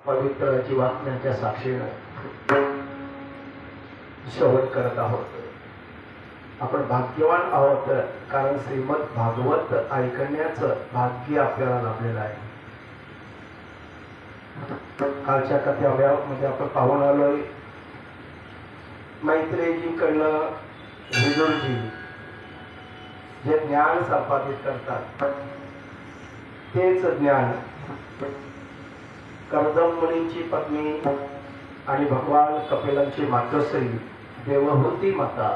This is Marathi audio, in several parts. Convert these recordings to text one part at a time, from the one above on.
पवित्र जीवात्म्याच्या साक्षीनं श्रवण करत आहोत. आपण भाग्यवान आहोत, कारण श्रीमद भागवत ऐकण्याचं भाग्य आपल्याला लाभलेलं आहे. कालच्या कथेमध्ये आपण पाहून आलोय, मैत्रेयीजींकडनं विदुरजी जे ज्ञान संपादित करतात तेच ज्ञान कर्दम मुनींची पत्नी आणि भगवान कपिलांची मातोश्री देवहूती माता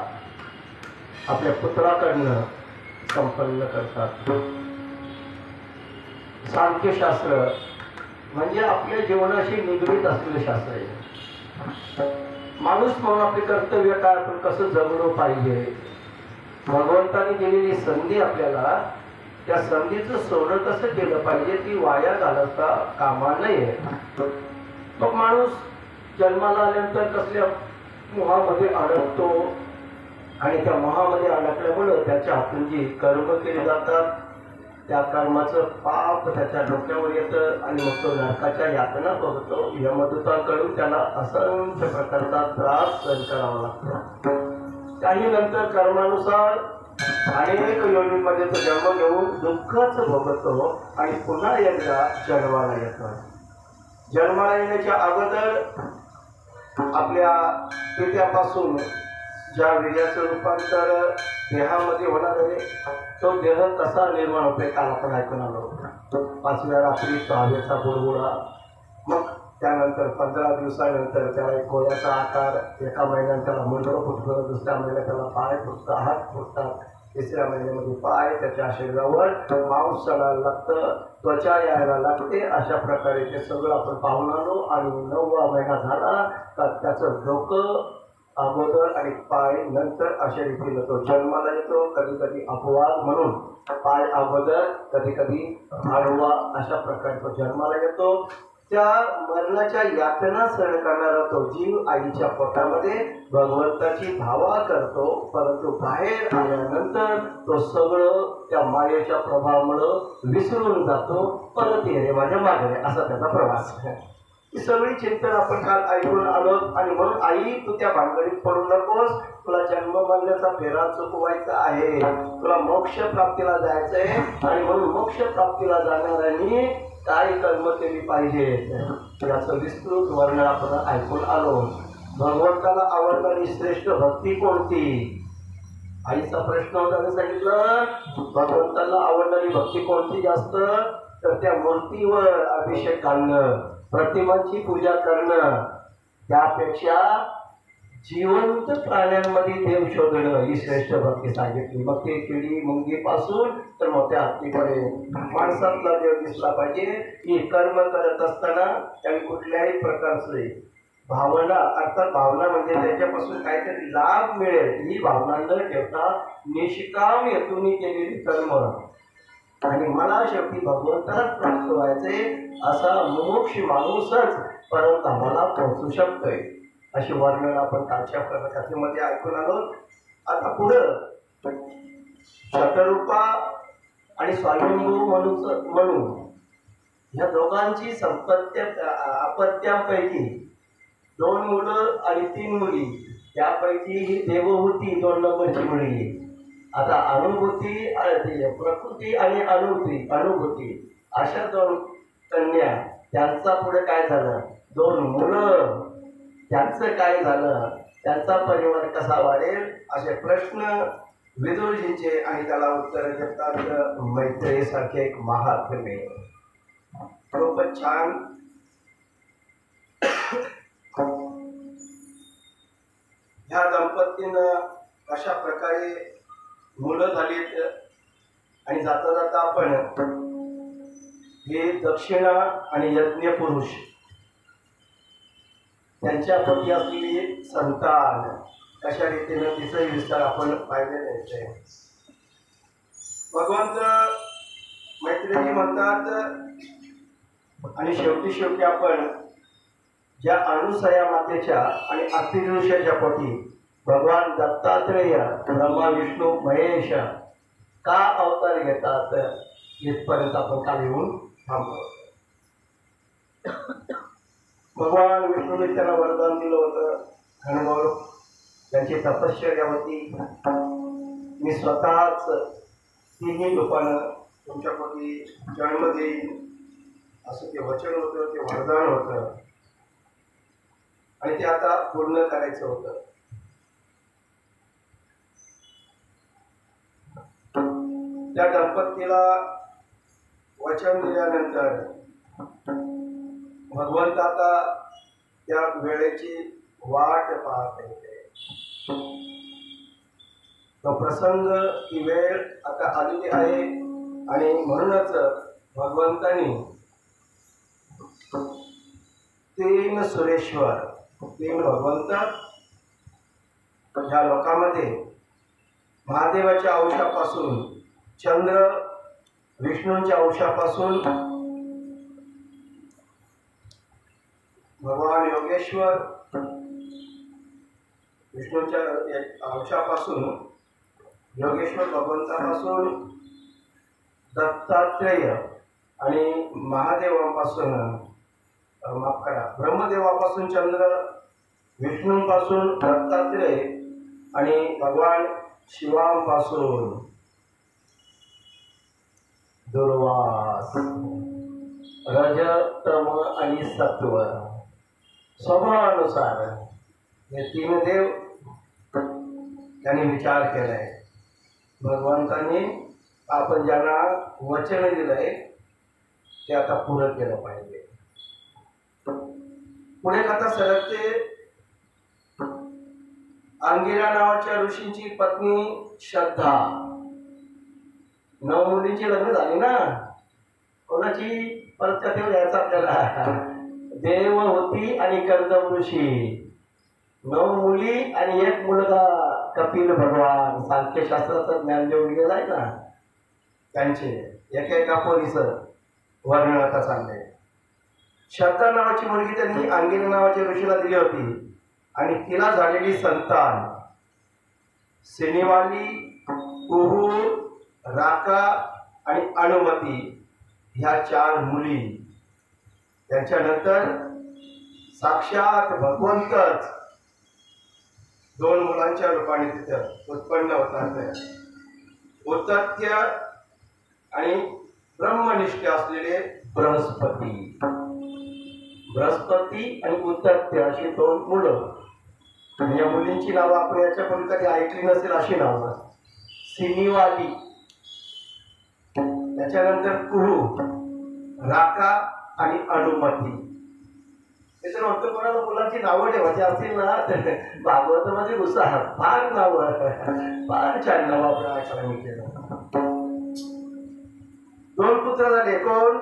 आपल्या पुत्राकडनं संपन्न करतात. सांख्यशास्त्र म्हणजे आपल्या जीवनाशी निगडीत असलेलं शास्त्र आहे. माणूस म्हणून आपले कर्तव्य काय, आपण कसं जगलो पाहिजे, भगवंताने दिलेली संधी आपल्याला त्या संधीचं सोनं कसं केलं पाहिजे, ती वाया घालवता कामा नये. मग माणूस जन्माला आल्यानंतर कसल्या मोहामध्ये अडकतो आणि त्या मोहामध्ये अडकल्यामुळं त्याच्या हातून जी कर्म केली जातात त्या कर्माचं पाप त्याच्या डोक्यावर येतं आणि मग तो नरकाच्या यातना बघतो. यमदूतांकडून त्याला असंख्य प्रकारचा त्रास सहन करावा लागतो. काही नंतर कर्मानुसार अनेक योनीमध्ये तो जन्म घेऊन दुःखच भोगतो आणि पुन्हा एकदा जन्माला येतो. जन्माला येण्याच्या अगोदर आपल्या पित्यापासून ज्या वीर्याचं रूपांतर देहामध्ये होणार आहे, तो देह कसा निर्माण होतोय काल आपण ऐकून आलो. 5व्या रात्री तो हवेचा बुडबुडा, मग त्यानंतर 15 दिवसानंतर त्याला एक गोळ्याचा आकार, एका महिन्यात त्याला मुंडकं फुटतं, दुसऱ्या महिन्यात त्याला पाय फुटतात, हात फुटतात, तिसऱ्या महिन्यामध्ये पाय, त्याच्या शरीरावर मांस चढायला लागतं, त्वचा यायला लागते. अशा प्रकारे ते सगळं आपण पाहून आलो. आणि 9वा महिना झाला का त्याचं डोकं अगोदर आणि पाय नंतर अशा रीतीनं तो जन्माला येतो. कधी कधी अपवाद म्हणून पाय अगोदर, कधी कधी आडवा, अशा प्रकारे तो जन्माला येतो. त्या मरणाच्या यातना सहन करणारा तो जीव आईच्या पोटामध्ये भगवंताची भावा करतो, परंतु बाहेर आल्यानंतर तो सगळं त्या मायेच्या प्रभावामुळं विसरून जातो. परत ये रे माझ्या मागे, असा त्याचा प्रवास आहे. ही सगळी चिंतन आपण काल ऐकून आलो. आणि म्हणून आई, तू त्या भानगडीत पडू नकोस. तुला जन्म मरण्याचा फेरा चुकवायचा आहे, तुला मोक्ष प्राप्तीला जायचंय. आणि म्हणून मोक्ष प्राप्तीला जाणाऱ्यांनी काय कर्म केली पाहिजे याचं विस्तृत वर्णन आपण ऐकून आलो. भगवंताला आवडणारी श्रेष्ठ भक्ती कोणती? आईचा प्रश्न होता, सांगितलं भगवंताला आवडणारी भक्ती कोणती जास्त, तर त्या मूर्तीवर अभिषेक घालणं, प्रतिमांची पूजा करणं, त्यापेक्षा जिवंत प्राण्यांमध्ये देव शोधणं ही श्रेष्ठ भक्ती सांगितली. मग ते किडी मुंगीपासून तर मोठ्या हत्तीपर्यंत माणसातला देव दिसला पाहिजे. की कर्म करत असताना त्याने कुठल्याही प्रकारचे भावना, अर्थात भावना म्हणजे त्याच्यापासून काहीतरी लाभ मिळेल ही भावना न ठेवता निष्काम हेतूने केलेली कर्म आणि मला शेवटी भगवंतालाच प्राप्त व्हायचे असा मुमुक्षू माणूसच परमधामाला पोहोचू शकतोय. अशी वर्णन आपण कालच्या कथेमध्ये ऐकून आलो. आता पुढं शतरूपा आणि स्वयंभू म्हणून ह्या दोघांची अपत्यांपैकी 2 मुलं आणि 3 मुली, त्यापैकी ही देवहूती 2 नंबरची मुलगी. आता अनुभूती, प्रकृती आणि अनुभूती अशा 2 कन्या, त्यांचा पुढे काय झालं, 2 मुलं, त्यांचं काय झालं, त्यांचा परिवार कसा वाढेल, असे प्रश्न विदुरजींचे. आणि त्याला उत्तर देतात मैत्रेयीसारखे एक महात्मे. खूपच छान. ह्या दंपतीनं अशा प्रकारे मुलं झालीत. आणि जाता जाता आपण हे दक्षिणा आणि यज्ञ पुरुष त्यांच्या प्रती असलेली संतान कशा रीतीनं तिचाही विस्तार आपण पाहिलेले आहे. भगवंत मैत्रेयी म्हणतात. आणि शेवटी आपण ज्या अनुसया मातेच्या आणि अतिऋषाच्या पोटी भगवान दत्तात्रेय ब्रह्मा विष्णू महेश का अवतार घेतात इथपर्यंत आपण काल येऊन थांबलो. भगवान विष्णूने त्याला वरदान दिलं होतं, घनघोर त्यांची तपश्चर्या होती, मी स्वतःच तिन्ही रूपानं तुमच्याप्रती जन्म देईन असं ते वचन होतं, ते वरदान होतं आणि ते आता पूर्ण करायचं होतं. त्या दंपतीला वचन दिल्यानंतर भगवंत आता त्या वेळेची वाट पाहत होते. तो प्रसंग, ती वेळ आता आलेली आहे आणि म्हणूनच भगवंतांनी तीन सुरेश्वर, तीन भगवंत ह्या लोकांमध्ये महादेवाच्या अंशापासून, चंद्र विष्णूंच्या अंशापासून भगवान योगेश्वर, विष्णूंच्या अंशापासून योगेश्वर भगवंतापासून दत्तात्रेय आणि महादेवापासून, माफ करा, ब्रह्मदेवापासून चंद्र, विष्णूंपासून दत्तात्रेय आणि भगवान शिवांपासून दुर्वास, रज, तम आणि सत्व स्वभावानुसार हे तीन देव त्यांनी विचार केलाय. भगवंतांनी आपण ज्यांना वचन दिलंय ते आता पूर्ण केलं पाहिजे. पुढे कथा सरकते. अंगिरा नावाच्या ऋषींची पत्नी श्रद्धा, 9 मुलींची लग्न झाली ना. कोणाची परत कथेवर यायचं आपल्याला. देव होती आणि कर्दम ऋषी, 9 मुली आणि 1 मुलगा कपिल भगवान, सांख्यशास्त्राचं ज्ञान देऊन गेलाय ना, त्यांचे एकेका पोरीचं वर्णन आता चाललंय. श्रद्धा नावाची मुलगी त्यांनी अंगिरा नावाच्या ऋषीला दिली होती आणि तिला झालेली संतान सिनीवाली, कुहू, राका आणि अनुमती ह्या 4 मुली. त्यांच्यानंतर साक्षात भगवंतच 2 मुलांच्या रूपाने तिथं उत्पन्न होतात. उत्तत्य आणि ब्रह्मनिष्ठ असलेले बृहस्पती, बृहस्पती आणि उत्तत्य अशी 2 मुलं. या मुलींची नावं आपण याच्यापूर्वी कधी ऐकली नसेल अशी नावं. सिनीवाली, त्याच्यानंतर कुहू, राका आणि अनुमती. त्याचं म्हणतो कोणाला मुलांची नावं ठेवायची असतील ना तर भागवतामध्ये उत्साह, फार नावं, फार छान नावं आपण ऐकायला मिळते. 2 पुत्र झाले. कोण?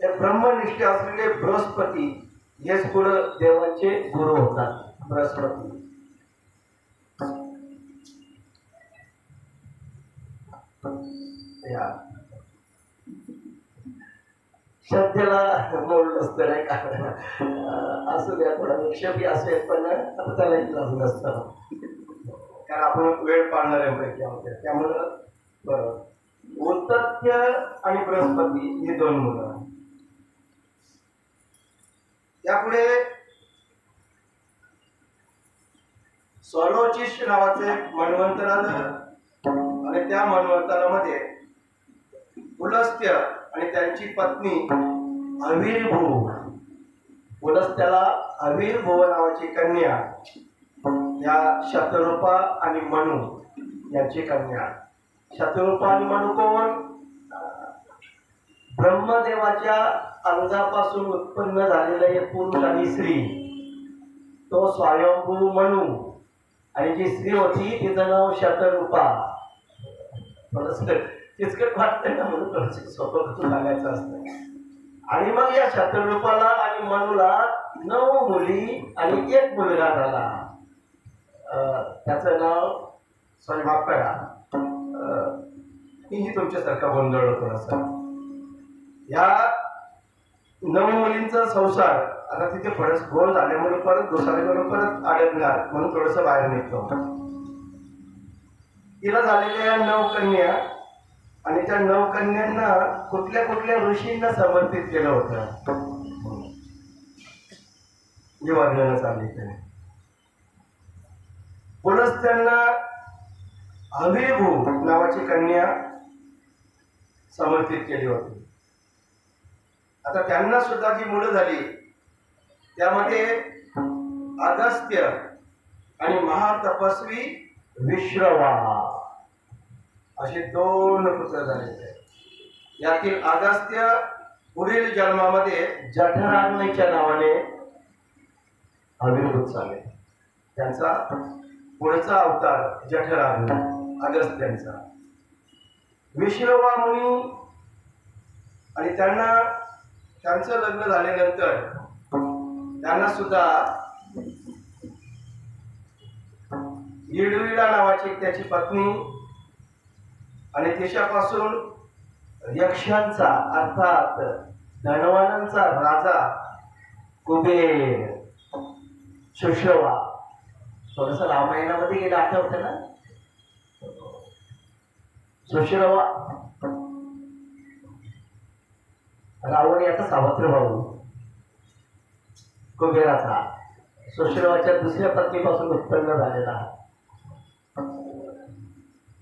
ते ब्रह्मनिष्ठ असलेले बृहस्पती, हेच पुढं देवांचे गुरु होतात. बृहस्पती या श्रद्धेला बोल नसतं नाही का. असू द्या, थोडा निक्षेपी असेल पण त्याला इलाज नसतं, कारण आपण वेळ पाळणाऱ्यांपैकी आहोत. त्यामुळं बरोबर उत्तत्य आणि बृहस्पती ही 2 मुलं. त्यापुढे स्वरोचिष नावाचे मन्वंतर आलं आणि त्या मन्वंतरामध्ये पुलस्त्य आणि त्यांची पत्नी अविर्भू, पुलस्त्याला अविर्भू नावाची कन्या, या शतरूपा आणि मनु यांची कन्या. शतरूपा आणि मनु कोण? ब्रह्मदेवाच्या अंगापासून उत्पन्न झालेलं एक पुरुष आणि स्त्री, तो स्वयंभू मनु. आणि जी स्त्री होती तिचं नाव शतरूपा. किचकट वाटतंय ना, म्हणून थोडंसं सोपं सांगायचं असतं. आणि मग या शतरूपाला आणि मनुला 9 मुली आणि 1 मुलगा झाला. त्याचं नाव, सॉरी माफ करा, मीही तुमच्यासारखा गोंधळ थोडासा. या 9 मुलींचा संसार आता तिथे फरस गोल झाल्यामुळे परत दुसऱ्याकडून परत अडकणार, म्हणून थोडस बाहेर निघतो. तिला झालेल्या 9 कन्या आणि त्या 9 कन्यांना कुठल्या कुठल्या ऋषींना समर्पित केलं होतं. हे वर्णन सांगितले. पुलस्त्यांना हवीभू नावाची कन्या समर्पित केली होती. आता त्यांना सुद्धा जी मुलं झाली त्यामध्ये अगस्त्य आणि महातपस्वी विश्रवा असे 2 पुत्र झाले. यातील अगस्त्य पुढील जन्मामध्ये जठराग्नीच्या नावाने आविर्भूत झाले. त्यांचा पुढचा अवतार जठराग्नी अगस्त्यांचा. विश्रवा मुनी आणि त्यांचं लग्न झाल्यानंतर त्यांना सुद्धा इडविला नावाची त्याची पत्नी आणि तिच्यापासून यक्षांचा अर्थात धनवानांचा राजा कुबेर सुश्रवा. थोडस रामायणामध्ये गेलं आठवतं ना. सुश्रवा रावण याचा सावत्र भाऊ कुबेराचा सुश्रवाच्या दुसऱ्या पत्नीपासून उत्पन्न झालेला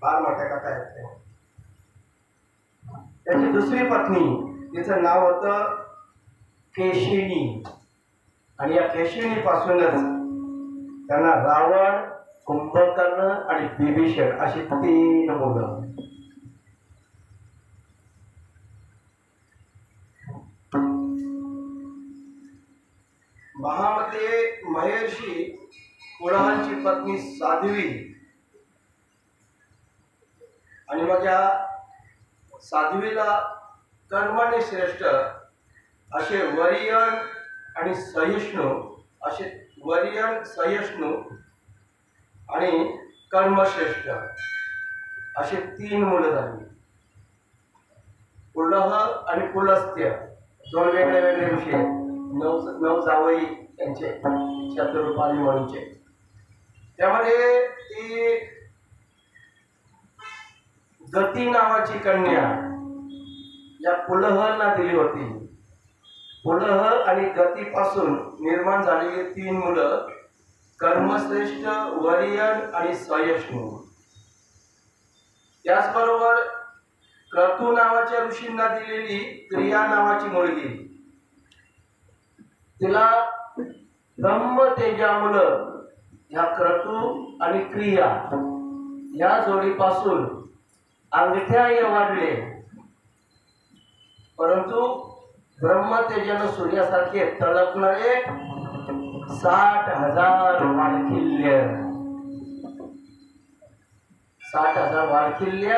फार मोठ्या कथा आहेत. त्याची दुसरी पत्नी तिचं नाव होतं केशिनी आणि या केशिनी पासूनच त्यांना रावण, कुंभकर्ण आणि विभीषण अशी 3 मुलं. महामते महर्षी पुलहांची पत्नी साध्वी आणि मग या साध्वीला कर्माने श्रेष्ठ असे वरियन आणि सहिष्णू असे वरियन, सहिष्णू आणि कर्मश्रेष्ठ असे 3 मुलं झाली. पुलह आणि पुलस्त्य 2 वेगळे वेगळे ऋषी आहेत. 9 जावई त्यांचे शत्रुपाली म्हणूनचे. त्यामध्ये ती गती नावाची कन्या या पुलहना दिली होती. पुलह आणि गतीपासून निर्माण झालेली 3 मुलं कर्मश्रेष्ठ, वरियन आणि सहिष्णू. त्याचबरोबर क्रतू नावाच्या ऋषींना दिलेली क्रिया नावाची मुलगी. तिला ब्रह्म तेजामुलं ह्या क्रतू आणि क्रिया या जोडीपासून अंगठ्या वाढले, परंतु ब्रह्मतेजानं सूर्यासारखे तळपणारे 60,000 वारकिल्य 60,000 वारकिल्य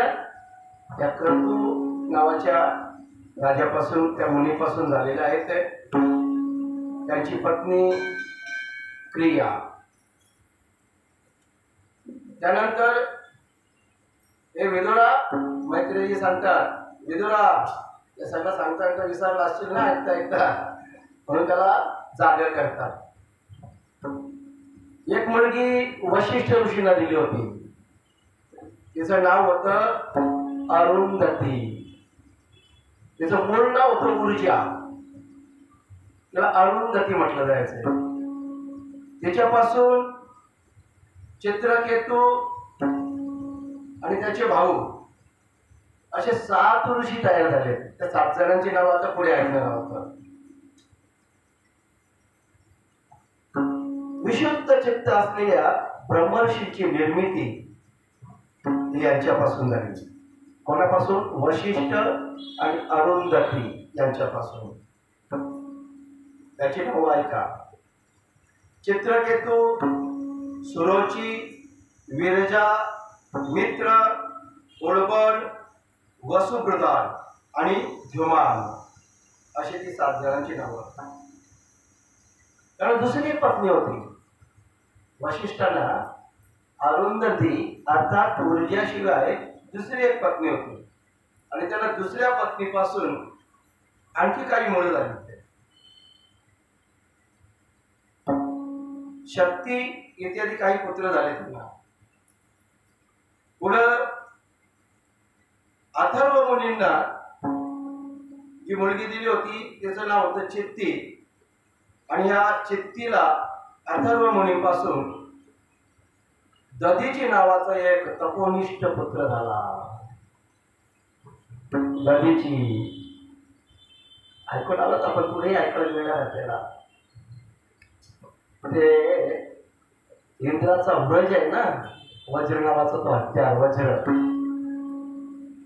या क्रतू नावाच्या राजापासून, त्या मुनीपासून झालेले आहेत. त्यांची पत्नी क्रिया. त्यानंतर हे विदुरा मैत्रेयी सांगतात, विदुरा हे सगळं सांगता विसरला असतील ना ऐकता म्हणून त्याला जागर करतात. एक मुलगी वशिष्ठ ऋषींना दिली होती. तिचं नाव होतं अरुंधती. तिचं मूळ नाव होतं ऊर्जा. तिला अरुंधती म्हटलं जायचं. तिच्यापासून चित्रकेतू आणि त्याचे भाऊ असे 7 ऋषी तयार झाले. त्या 7 जणांची नाव आता पुढे ऐकणार आहोत. विशुद्ध चित्त असलेल्या ब्रह्मर्षीची निर्मिती यांच्यापासून झाली. कोणापासून? वशिष्ठ आणि अरुंधती यांच्यापासून. त्याची नाव ऐका. चित्रकेतू, सुरोची, विरजा, मित्र, उळबन, वसुप्रदान आणि ध्युमान अशी ती 7 जणांची नावं. कारण दुसरी एक पत्नी होती वशिष्ठांना. अरुंधती अर्थात ऊर्जाशिवाय दुसरी एक पत्नी होती आणि त्याला दुसऱ्या पत्नीपासून आणखी काही मुलं झाली. शक्ती इत्यादी काही पुत्र झाले त्यांना. पुढं अथर्व मुनींना जी मुलगी दिली होती त्याचं नाव होतं चित्ती. आणि या चित्तीला अथर्व मुनीपासून दधीची नावाचा एक तपोनिष्ठ पुत्र झाला. दधीची ऐकून आलं तर आपण पुढे ऐकायला मिळणार आपल्याला. म्हणजे इंद्राचा व्रज आहे ना, वज्र नावाचा तो हत्यार, वज्र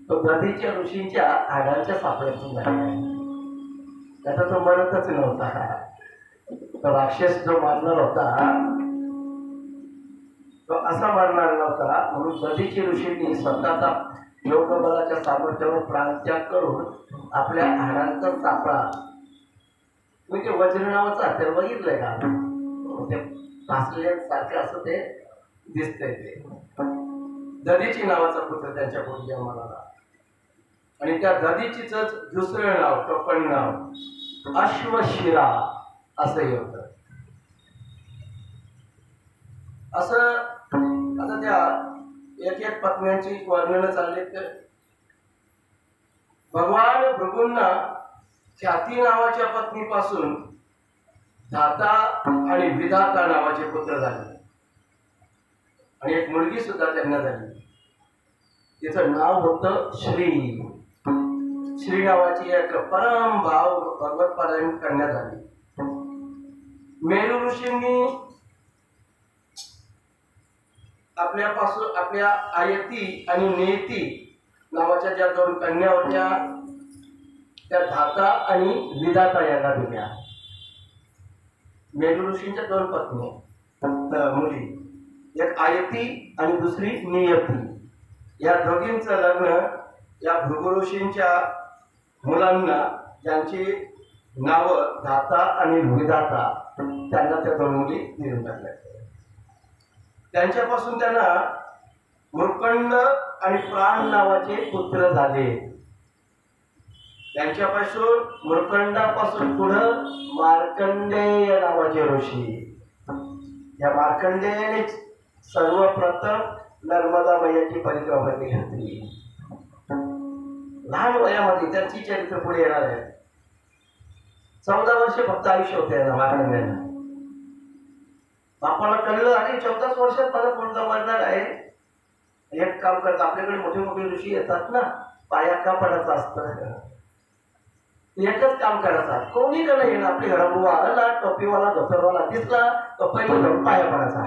तो दधीच्या ऋषींच्या हाडांच्या सापड्यातून झाला. त्याचा तो मरतच नव्हता. तो राक्षस जो मारणार होता तो असा मारणार नव्हता, म्हणून दधीची ऋषींनी स्वतःचा योग बलाच्या सामर्थ्यावर प्राणत्याग करून आपल्या हाडांचा सापळा, तुम्ही ते वज्र नावाचं हत्यार बघितलंय का? ते सारखे असं ते दिसतंय. ते दधीची नावाचा पुत्र त्यांच्या पोटी जन्माला आला. आणि त्या दधीचीच दुसरं नाव, टोपण नाव अश्वशिरा असंही होतं. असं आता त्या एक एक पत्न्यांची वर्णन चालली. तर भगवान भृगूंना ख्याती नावाच्या पत्नीपासून धाता आणि विधाता नावाचे पुत्र झाले आणि एक मुलगी सुद्धा त्यांना झाली. तिचं नाव होतं श्री. श्री नावाची एक परम भाव भगवत पारायण करण्यात आली. मेरू ऋषींनी आपल्यापासून आपल्या आयती आणि नेती नावाच्या ज्या दोन कन्या होत्या त्या धाता आणि विधाता यांना दिल्या. मेरू ऋषींच्या दोन पत्नी मुली, एक आयती आणि दुसरी नियती. या दोघींचं लग्न या भृगु ऋषींच्या मुलांना, ज्यांची नावं धाता आणि विधाता, त्यांना त्या दोन मुली देऊन टाकल्या. त्यांच्यापासून त्यांना मृकंड आणि प्राण नावाचे पुत्र झाले. त्यांच्यापासून मृकंडापासून पुढं मार्कंडेय नावाचे ऋषी. या मार्कंडेयाने सर्वप्रथम नर्मदा मैयाची परिक्रमा घातली. लहान वयामध्ये त्यांची चरित्र पुढे येणार आहे. 14 वर्ष फक्त आयुष्य होते मार्कंडेयांना. बापाला कळलं आणि 14 वर्षात मला कोणता मरणार आहे. एक काम करत, आपल्याकडे मोठे मोठे ऋषी येतात ना, पाया का पडायचं असतं. एकच काम करायचं, कोणी का नाही येणार. आपली घराबुवा आला, टोपीवाला धोतरवाला दिसला तो पहिले जाऊन पाया पडायचा.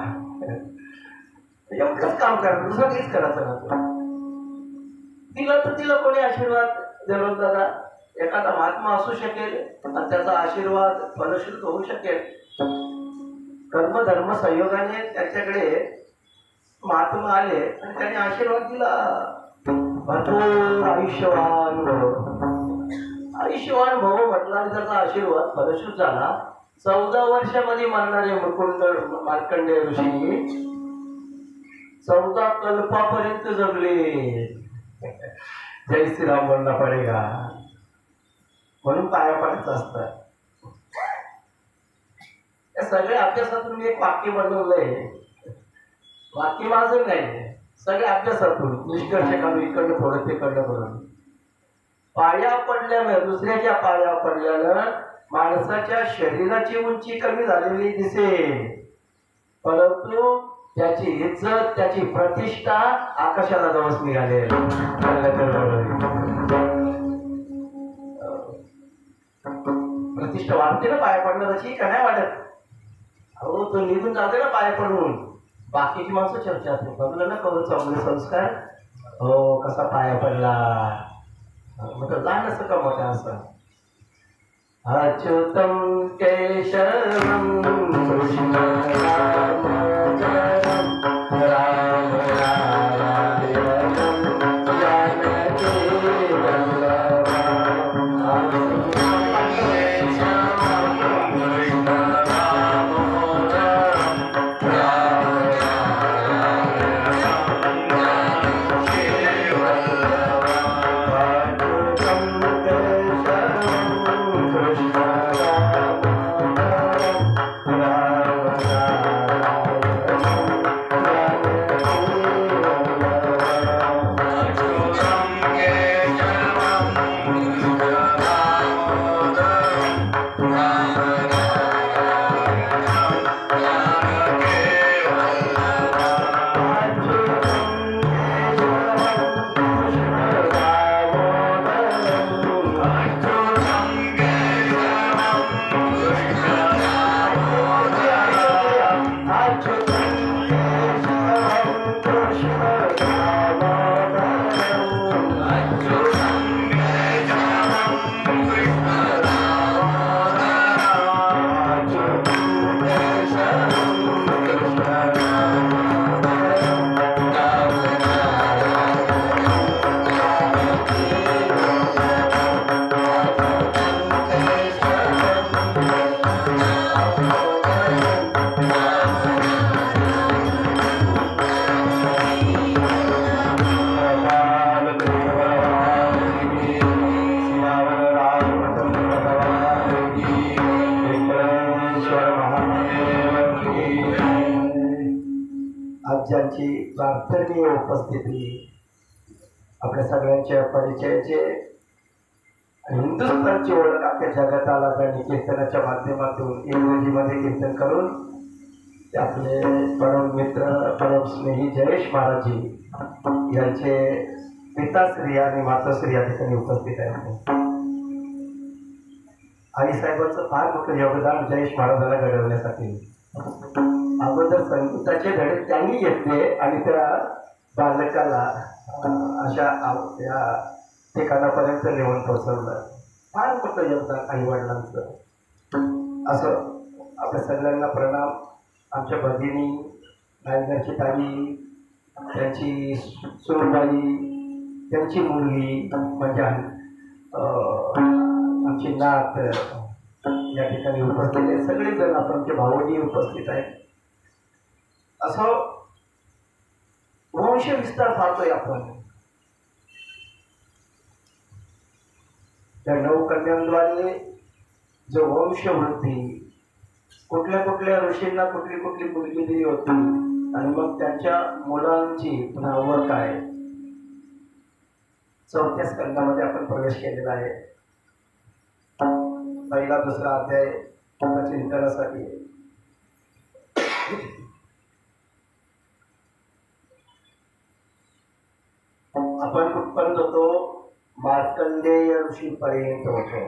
एवढंच काम करायचं, दुसरं काहीच करायचं नव्हतं. तिला तर तिला कोणी आशीर्वाद देणार दादा. एखादा महात्मा असू शकेल आणि त्याचा आशीर्वाद फलश्रुत होऊ शकेल. कर्मधर्म संयोगाने त्याच्याकडे महात्मा आले आणि त्याने आशीर्वाद दिला. भरपूर आयुष्यवान आयुष्यवान भाऊ म्हटला आणि त्याचा आशीर्वाद फलश्रुत झाला. 14 वर्षामध्ये मरणारे मार्कंडेय ऋषी 14 कल्पापर्यंत जगले. जय श्रीराम बोलना पडेगा, म्हणून पाया पडायचं असतं. या सगळ्या अभ्यासातून मी एक वाक्य बनवलंय. वाक्य माझं नाही, सगळ्या अभ्यासातून निष्कर्ष काढून इकडनं थोडं तिकडनं करून. पाया पडल्यानं, दुसऱ्याच्या पाया पडल्यानं माणसाच्या शरीराची उंची कमी झालेली दिसेल, परंतु त्याची इज्जत, त्याची प्रतिष्ठा आकाशाला जाऊन निघाले. प्रतिष्ठा वाढते ना पाया पडणं, तशी का नाही वाटत? अहो, तो निघून जाते ना पाया पडून. बाकीची माणसं चर्चा असते, बघलं ना करू चांगले संस्कार, हो कसा पाया पडला, मग लहान असं का मोठा असं. अच्युतम केशवम कृष्ण राम राम महादेव की जय. आज ज्यांची प्रार्थनीय उपस्थिती आपल्या सगळ्यांच्या परिचयाचे हिंदुस्थानची ओळख अख्ख्या जगाला त्यांनी कीर्तनाच्या माध्यमातून इंग्रजीमध्ये कीर्तन करून ते आपले परम मित्र परम स्नेही जयेश महाराजजी यांचे पिताश्री आणि माताश्री या ठिकाणी उपस्थित आहेत. आईसाहेबांचं फार मोठं योगदान जयेश महाराजांना घडवण्यासाठी. अगोदर संगीताचे धडे त्यांनी घेतले आणि त्या बालकाला अशा त्या ठिकाणापर्यंत नेऊन पोहोचवलं. फार मोठं योगदान आई वडिलांचं. असं आपल्या सगळ्यांना प्रणाम. आमच्या भगिनी नायगरची ताई, त्यांची सुनबाई, त्यांची मुलगी म्हणजे आमची नात या ठिकाणी उपस्थित आहे. सगळेजण आपण आमचे भावनी उपस्थित आहेत. असं वंश विस्तार पाहतोय आपण. त्या 9 कन्यांद्वारे जो वंशवृद्धी, कुठल्या कुठल्या ऋषींना कुठली कुठली मुलगी दिली होती आणि मग त्यांच्या मुलांची नावं काय, 4थ्या स्कंदामध्ये आपण प्रवेश केलेला आहे. पहिला दुसरा अध्याय चिंतनासाठी. आपण उत्पन्न होतो मार्कंडेय ऋषी पर्यंत होतो.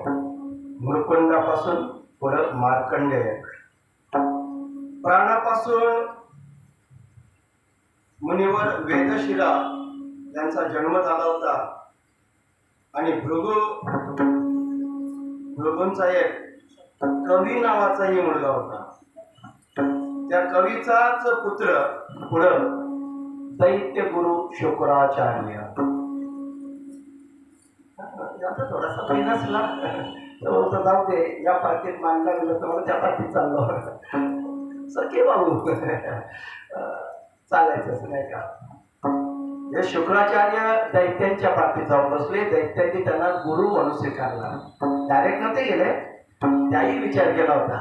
मृकुंडापासून पुढे मार्कंडेय. प्राणापासून मुनिवर वेदशिला यांचा जन्म झाला होता आणि भृगूंचा एक कवी नावाचाही मुलगा होता. त्या कवीचाच पुत्र पुढं दैत्य गुरु शुक्राचार्य. थोडासा पेनसला तो जाऊ दे, या पार्टीत मानला गेलं तर मला त्या पार्टीत चाललो. सखे बाबू चालायचं नाही का. हे शुक्राचार्य दैत्यांच्या पार्टीत जाऊन बसले. दैत्यांनी त्यांना गुरु म्हणून स्वीकारला. डायरेक्ट नव्हते गेले, त्याही विचार केला होता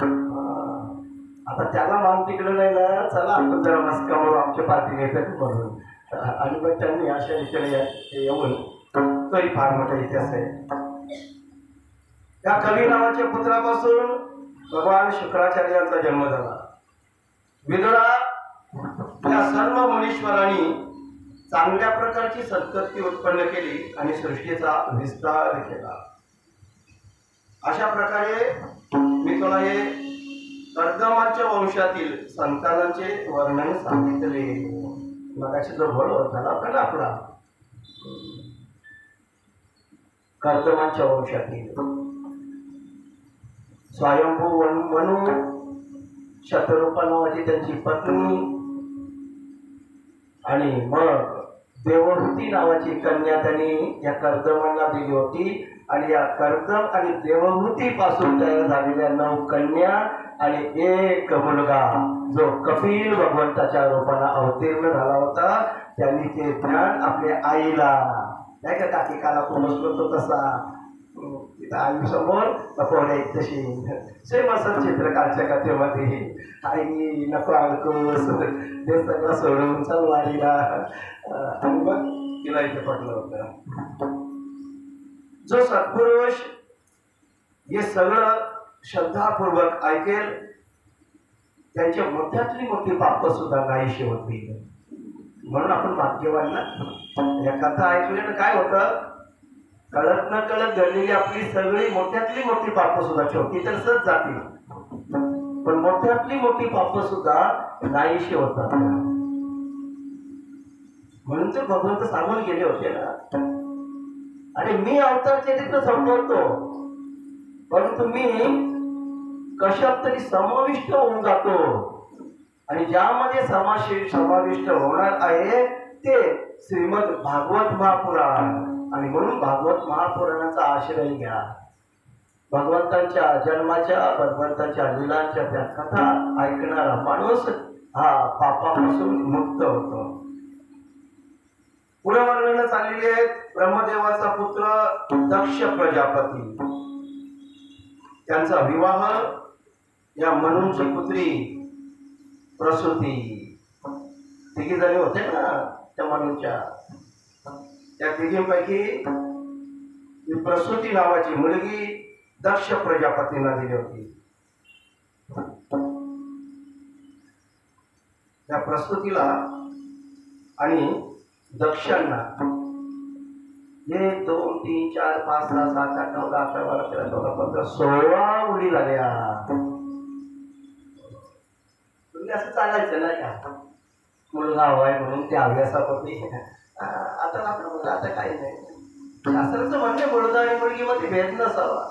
आता त्याला मान तिकडं नाही ना, चला आपण जरा मस्का म्हणून आमच्या पार्टी घेतात म्हणून. आणि मग त्यांनी अशा विचार येऊन, तोही फार मोठा इतिहास आहे. त्या कवी नावाच्या पुत्रापासून भगवान शुक्राचार्यांचा जन्म झाला. विदुरा या सर्व मुनीश्वरांनी चांगल्या प्रकारची संतती उत्पन्न केली आणि सृष्टीचा विस्तार केला. अशा प्रकारे मी तुला हे कर्दमाच्या वंशातील संतानांचे वर्णन सांगितले. मगाशी जो घोळ झाला होता ना आपला, कर्दमाच्या वंशातील स्वयंभू मनु, शतरूपा नावाची त्यांची पत्नी आणि मग देवहूती नावाची कन्या त्यांनी या कर्दमांना दिली होती. आणि या कर्दम आणि देवहूती पासून तयार झालेल्या 9 कन्या आणि एक मुलगा जो कपिल भगवंताच्या रूपाने अवतीर्ण झाला होता. त्यांनी ते ज्ञान आपल्या आईला, नाही का काकिकाला पोहोचलो तो तसा आई समोर तपोड्या तशी सेम असं चित्रकारच्या कथेमध्ये आई नको अडकूस ते सगळं सोडून चल वारीला. आणि मग तिला इथे पडलं होतं. जो सत्पुरुष हे सगळं श्रद्धापूर्वक ऐकेल त्यांच्या मोठ्यातली मोठी पाप सुद्धा नाहीशी होतील. म्हणून आपण भाग्यवान ना. या कथा ऐकल्यानं काय होतं, कळत न कळत घडलेली आपली सगळी मोठ्यातली मोठी पाप सुद्धा, छोटी तर सहज जातील पण मोठ्यातली मोठी पाप सुद्धा नाहीशी होतात. म्हणून ते भगवंत सांगून गेले होते ना, आणि मी अवतार चरित्र संपवतो परंतु मी कशात तरी समाविष्ट होऊन जातो. आणि ज्यामध्ये समाविष्ट होणार आहे ते श्रीमद भागवत महापुराण. आणि म्हणून भागवत महापुराणाचा आश्रय घ्या. भगवंतांच्या जन्माच्या, भगवंतांच्या लीलांच्या त्या कथा ऐकणारा माणूस हा पापापासून मुक्त होतो. पुढे वर्णन चाललेली आहेत. ब्रह्मदेवाचा पुत्र दक्ष प्रजापती, त्यांचा विवाह या मनूंची पुत्री प्रसूती, तिघी जणी होते ना त्या मनूंच्या, त्या तिघींपैकी ही प्रसूती नावाची मुलगी दक्ष प्रजापतींना दिली होती. त्या प्रसूतीला आणि दक्षांना 1 2 3 4 5 6 7 8 9 10 11 12 13 14 15 16 मुली झाल्या. तुम्ही असं चालायचं नाही का, मुलगा हवाय म्हणून ते अभ्यासापोटी. आता आपलं मुलं आता काही नाही. शास्त्राचं म्हणणे मुलगा आणि मुलगीमध्ये भेद नसावा.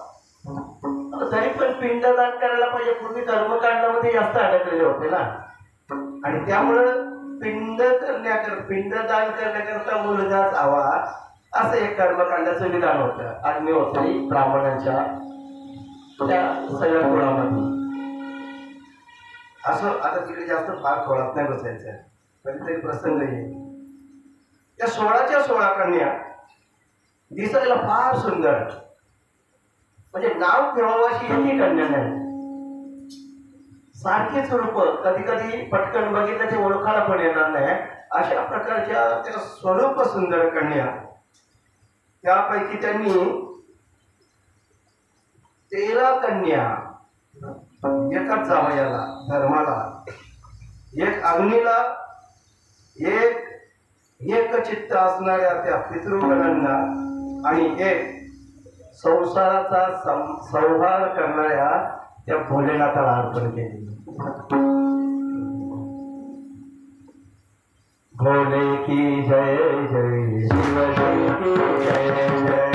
तरी पण पिंडदान करायला पाहिजे. पूर्वी कर्मकांडामध्ये जास्त अडकलेले होते ना, आणि त्यामुळं पिंडदान करण्याकरता मुलगाच हवा असं एक कर्मकांडाचं विधान होतं. आज्ञा होती ब्राह्मणांच्या त्या सगळ्या कुळामध्ये. असं आता तिकडे जास्त फार खोळात नाही बसायचं, कधीतरी प्रसंग येईल. त्या 16च्या 16 कन्या दिसायला फार सुंदर, म्हणजे नाव ठेवावं अशी एकही कन्या नाही. सारखीच रूप, कधी कधी पटकन बघितलं ते ओळखायला पण येणार नाही अशा प्रकारच्या त्या स्वरूप सुंदर कन्या. त्यापैकी त्यांनी 13 कन्या एकाच जावयाला धर्माला, एक अग्नीला, एक चित्त असणाऱ्या त्या पितृगणांना, आणि एक संसाराचा संहार करणाऱ्या त्या भोलेनाथाला अर्पण केली. भोले की जय जय, शिव की जय जय.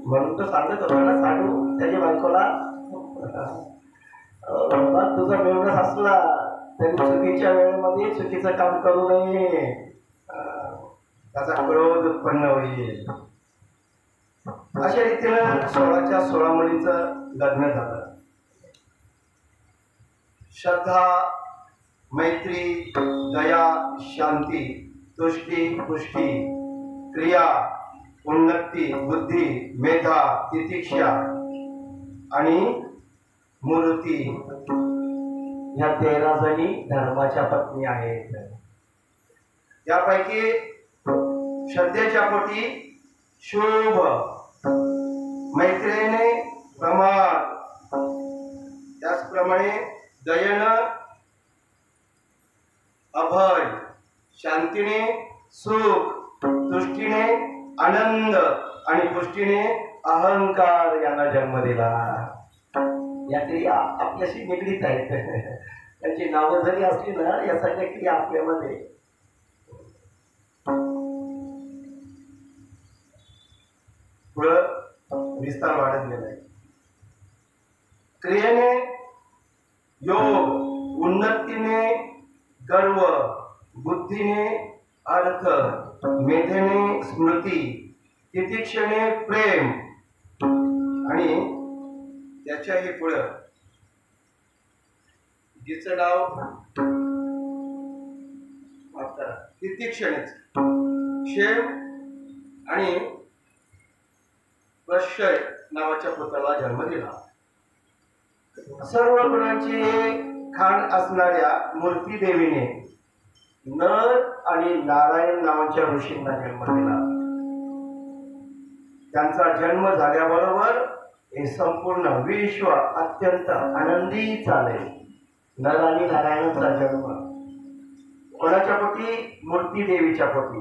म्हणून तो सांगत होता ना साधू त्याच्या बायकोला, तुझा मेवणस असला तरी चुकीच्या वेळेमध्ये चुकीचं काम करू नये, त्याचा क्रोध उत्पन्न होईल. अशा रीतीनं 16च्या 16 मुलींचं लग्न झालं. श्रद्धा, मैत्री, दया, शांती, तुष्टी, पुष्टी, क्रिया, उन्नती, बुद्धी, मेधा, तितिक्षा आणि मूर्ती या 13 जणी धर्माच्या पत्नी आहेत. त्यापैकी श्रद्धेच्या पोटी शुभ, मैत्रीने प्रमाद, त्याचप्रमाणे दयेनं अभय, शांतीने सुख, तुष्टीने आनंद आणि पुष्टीने अहंकार यांना जन्म दिला. या क्रिया आपल्याशी निगडीत आहेत. त्यांची नावं जरी असली ना, या सगळ्या क्रिया आपल्यामध्ये. पुढं विस्तार वाढत गेलाय. क्रियेने योग, उन्नतीने गर्व, बुद्धीने अर्थ, मेधेने स्मृती, तितिक्षेने प्रेम, आणि त्याच्याही पुढं जिचं नाव तितिक्षेनेच क्षेम आणि प्रश्रय नावाच्या पुत्राला जन्म दिला. सर्व गुणांची खाण असणाऱ्या मूर्ती देवीने नर आणि नारायण नावाच्या ऋषींना जन्म दिला. त्यांचा जन्म झाल्याबरोबर हे संपूर्ण विश्व अत्यंत आनंदी चाले. नर आणि नारायणाचा जन्म कोणाच्या पोटी? मूर्ती देवीच्या पोटी.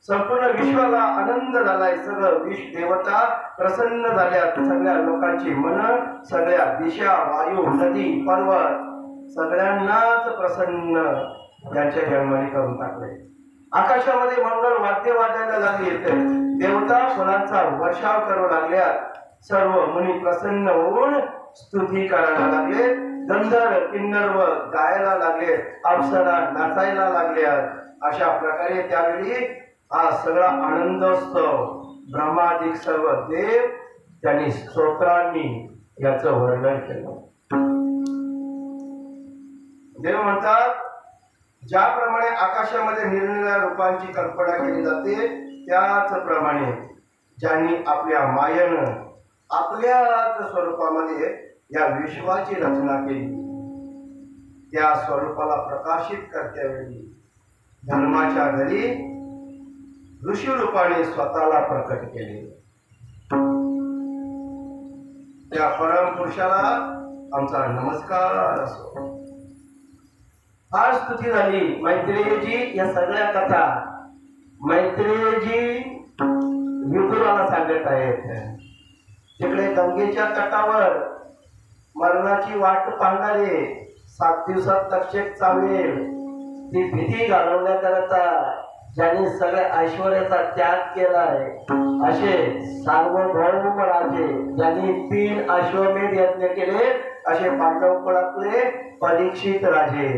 संपूर्ण विश्वाला आनंद झालाय. सगळं विश्व देवता प्रसन्न झाल्यात. सगळ्या लोकांची मन, सगळ्या दिशा, वायू, नदी, पर्वत सगळ्यांनाच प्रसन्न यांच्या जन्माने करून टाकले. आकाशामध्ये मंगल वाद्य वाजायला लागली. देवता फुलांचा वर्षाव करू लागल्यात. सर्व मुनी प्रसन्न होऊन स्तुती करायला लागले. गंधर्व किन्नर गायला लागले. अप्सरा नाचायला लागल्यात. अशा प्रकारे त्यावेळी हा सगळा आनंदोत्सव ब्रह्मादिक सर्व देव त्यांनी स्तोत्रांनी याचं वर्णन केलं. देव म्हणतात, ज्याप्रमाणे आकाशामध्ये निरनिराळ्या रूपांची कल्पना केली जाते त्याचप्रमाणे ज्यांनी आपल्या मायेनं आपल्याच स्वरूपामध्ये या विश्वाची रचना केली, त्या स्वरूपाला प्रकाशित करत्यावेळी धर्माच्या घरी ऋषी रूपाने स्वतःला प्रकट केले. त्या परमपुरुषाला आमचा नमस्कार असो. फार स्तुती झाली. मैत्रेयीजी या सगळ्या कथा मैत्रेयीजी विदुराला सांगत आहेत. तिकडे गंगेच्या तटावर मरणाची वाट पाहणारे 7 दिवसात तक्षक चावेल ती भीती घालवण्याकरता ज्यांनी सगळ्या ऐश्वर्याचा त्याग केलाय असे सार्वभौम राजे, ज्यांनी 3 अश्वमेध यज्ञ केले असे पांडव कुळातले परीक्षित राजे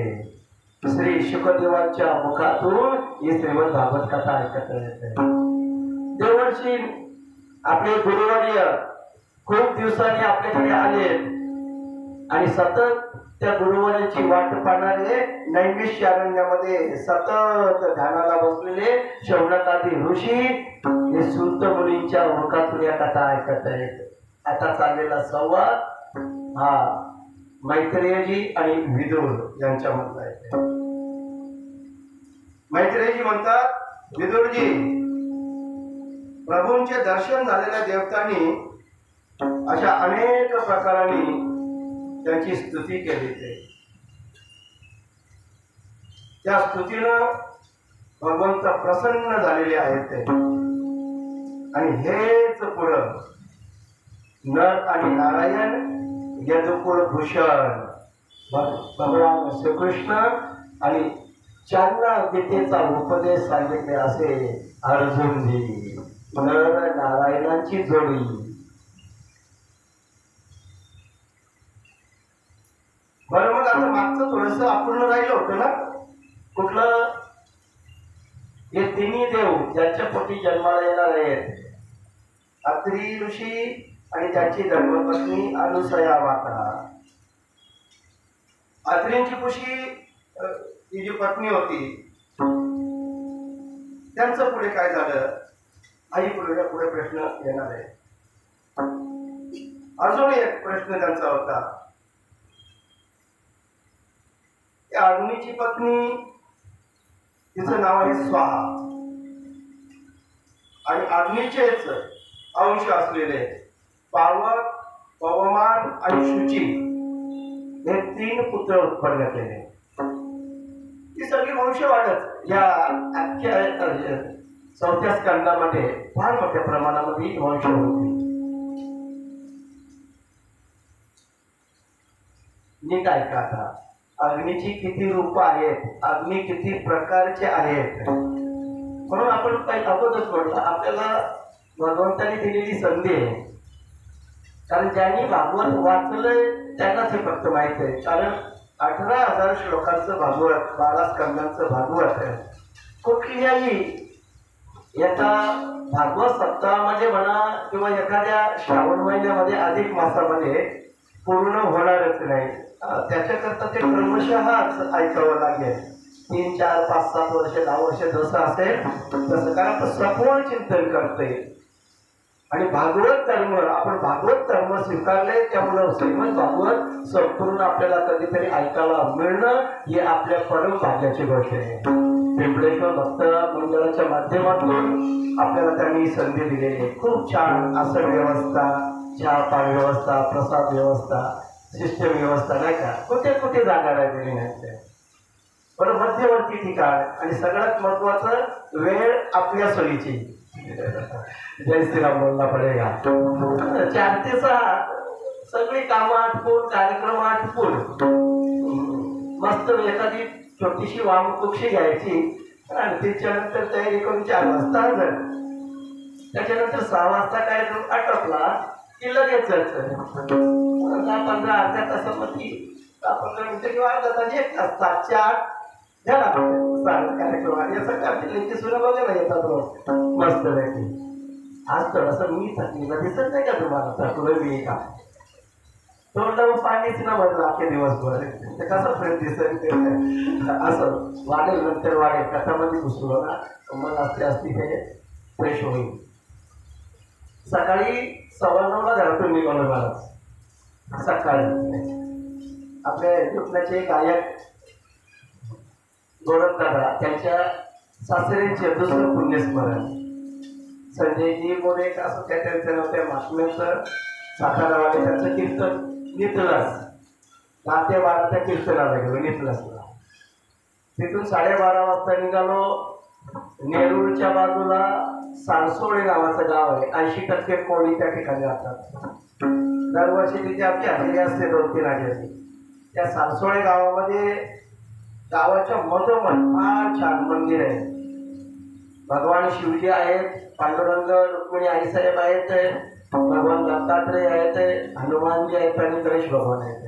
श्री शुकदेवांच्या मुखातून ही श्रीमद भागवत कथा ऐकत येते. देवर्षी आपले गुरुवर्य खूप दिवसांनी आपल्याकडे आले आणि सतत त्या गुरुवर्याची वाट पाहणारे नैमिषारण्यामध्ये सतत ध्यानाला बसलेले शौनकादी ऋषी हे सूत मुनींच्या मुखातून या कथा ऐकत आहेत. आता चाललेला संवाद हा मैत्रेयजी आणि विदुर यांच्यामधला आहे. मैत्रेयजी म्हणतात, विदुरजी, प्रभूंचे दर्शन झालेल्या देवतांनी अशा अनेक प्रकारांनी त्यांची स्तुती केली. त्या स्तुतीनं भगवंत प्रसन्न झालेले आहेत. आणि हेच पुढं नर आणि नारायण यदुकुळ भूषण भगवान श्रीकृष्ण आणि ज्यांना गीतेचा उपदेश सांगितले असे अर्जुनजी, नर नारायणांची जोडी. बरं, मग आता मागचं थोडस अपूर्ण राहिलं होतं ना. कुठलं? हे तिन्ही देव ज्यांच्या पोटी जन्माला येणार आहेत, अत्री ऋषी आणि त्यांची धर्मपत्नी अनुसया माता. अत्रींची ती जी पत्नी होती त्यांचं पुढे काय झालं? आई पुढे प्रश्न येणार आहे. अजून एक प्रश्न त्यांचा होता. अग्नीची पत्नी, तिचं नाव आहे स्वाहा, आणि अग्नीचेच अंश असलेले पावक, पवमान आणि शुची हे 3 पुत्र उत्पन्न केले. ती सगळी वंश वाढत या अख्ख्या 4थ्या स्कंदामध्ये फार मोठ्या प्रमाणामध्ये वंश होते. नीट ऐका आता. अग्नीची किती रूप आहेत, अग्नी किती प्रकारचे आहेत. म्हणून आपण काही अगोदरच म्हटलं, आपल्याला भगवंताने दिलेली संधी आहे. कारण ज्यांनी भागवत वाचलंय त्यांनाच हे फक्त माहित आहे. कारण 18,000 श्लोकांचं भागवत, 12 स्कंदांचं भागवत आहे. कुठल्याही एका भागवत सप्ताहामध्ये म्हणा किंवा एखाद्या श्रावण महिन्यामध्ये अधिक मासामध्ये पूर्ण होणारच नाही. त्याच्याकरता ते क्रमशःच ऐकावं लागेल. 3, 4, 5, 7 वर्ष, 10 वर्ष जसं असेल तसं. कारण सखोल चिंतन करतोय. आणि भागवत धर्म, आपण भागवत धर्म स्वीकारले त्यामुळं श्रीमद भागवत संपूर्ण आपल्याला कधीतरी ऐकायला मिळणं ही आपल्या परम भाग्याची गोष्ट आहे. पिंपळेश्वर भक्त मंडळाच्या माध्यमातून आपल्याला त्यांनी संधी दिलेली आहे. खूप छान आसन व्यवस्था, चहा पाणी व्यवस्था, प्रसाद व्यवस्था, सिस्टम व्यवस्था, नाही का? कुठे कुठे जागा राहिलेली नाही. पण मध्यवर्ती ठिकाण आणि सगळ्यात महत्वाचं वेळ आपल्या सोयीची. जय श्रीराम बोलला पडेगा. 4 ते 6 सगळी कामं आटपून कार्यक्रम आटपून मस्त एखादी छोटीशी वामकुक्षी घ्यायची आणि त्याच्यानंतर तयारी करून 4 वाजता हजर. त्याच्यानंतर 6 वाजता कार्यक्रम आटोपला की लगेच 10-15 अर्ध्या तासामध्ये 10-15 मिनिटं किंवा अर्धा तास 1 तास 7च्या 8 झाला कार्यक्रम. आणि असं करते लेखी सुद्धा बघायला येतात रोज मस्त पैकी. आज थोडंसं मी थकलेला दिसत नाही का तुम्हाला? थकलोय मी का? तोंडावर पाणीच ना म्हटलं अख्खे दिवसभर ते कसं फ्रेंड दिसत असं वाढेल नंतर वाढेल कथामध्ये घुसलो ना मग असते असते हे फ्रेश होईल. सकाळी 9:15ला घरातून निघालो मला. सकाळी आपल्या युटण्याचे गायक गोरखदादा त्यांच्या सासऱ्यांचे दुसरं पुण्यस्मरण संजयजी मोरे असं त्या त्यांचं नव्हत्या महात्म्याचं सातारावाले त्यांचं कीर्तन नितलस 10 ते 12 त्या कीर्तनाला गेलो नितलसला. तिथून 12:30 वाजता निघालो. नेरूळच्या बाजूला सारसोळे नावाचं गाव आहे. 80% कोळी त्या ठिकाणी राहतात. दरवर्षी तिथे आमची हजेरी असते 2-3 हजेरी. त्या सारसोळे गावामध्ये गावाच्या मधोमध फार छान मंदिर आहे. भगवान शिवजी आहेत, पांडुरंग रुक्मिणी आईसाहेब आहेत, भगवान दत्तात्रय आहेत, हनुमानजी आहेत आणि गणेश भगवान आहेत.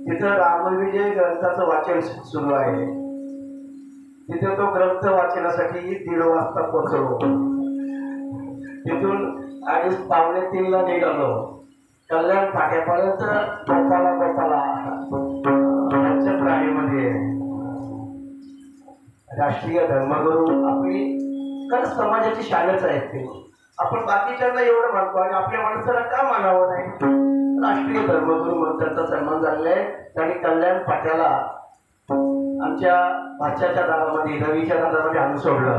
तिथं रामविजय ग्रंथाचं वाचन सुरू आहे. तिथे तो ग्रंथ वाचनासाठी 1:30 वाजता पोहोचलो. तिथून 2:30-2:45ला निघालो. कल्याण फाट्यापर्यंत गोपाला प्राणीमध्ये राष्ट्रीय धर्मगुरू आपली खरं समाजाची शानच आहेत ते. आपण बाकीच्यांना एवढं म्हणतो आणि आपल्या माणसाला का मानावं नाही? राष्ट्रीय धर्मगुरू म्हणून त्यांचा सन्मान झालेला आहे. त्यांनी कल्याण फाट्याला आमच्या भाच्याच्या दारामध्ये रवीच्या दारामध्ये आणून सोडलं.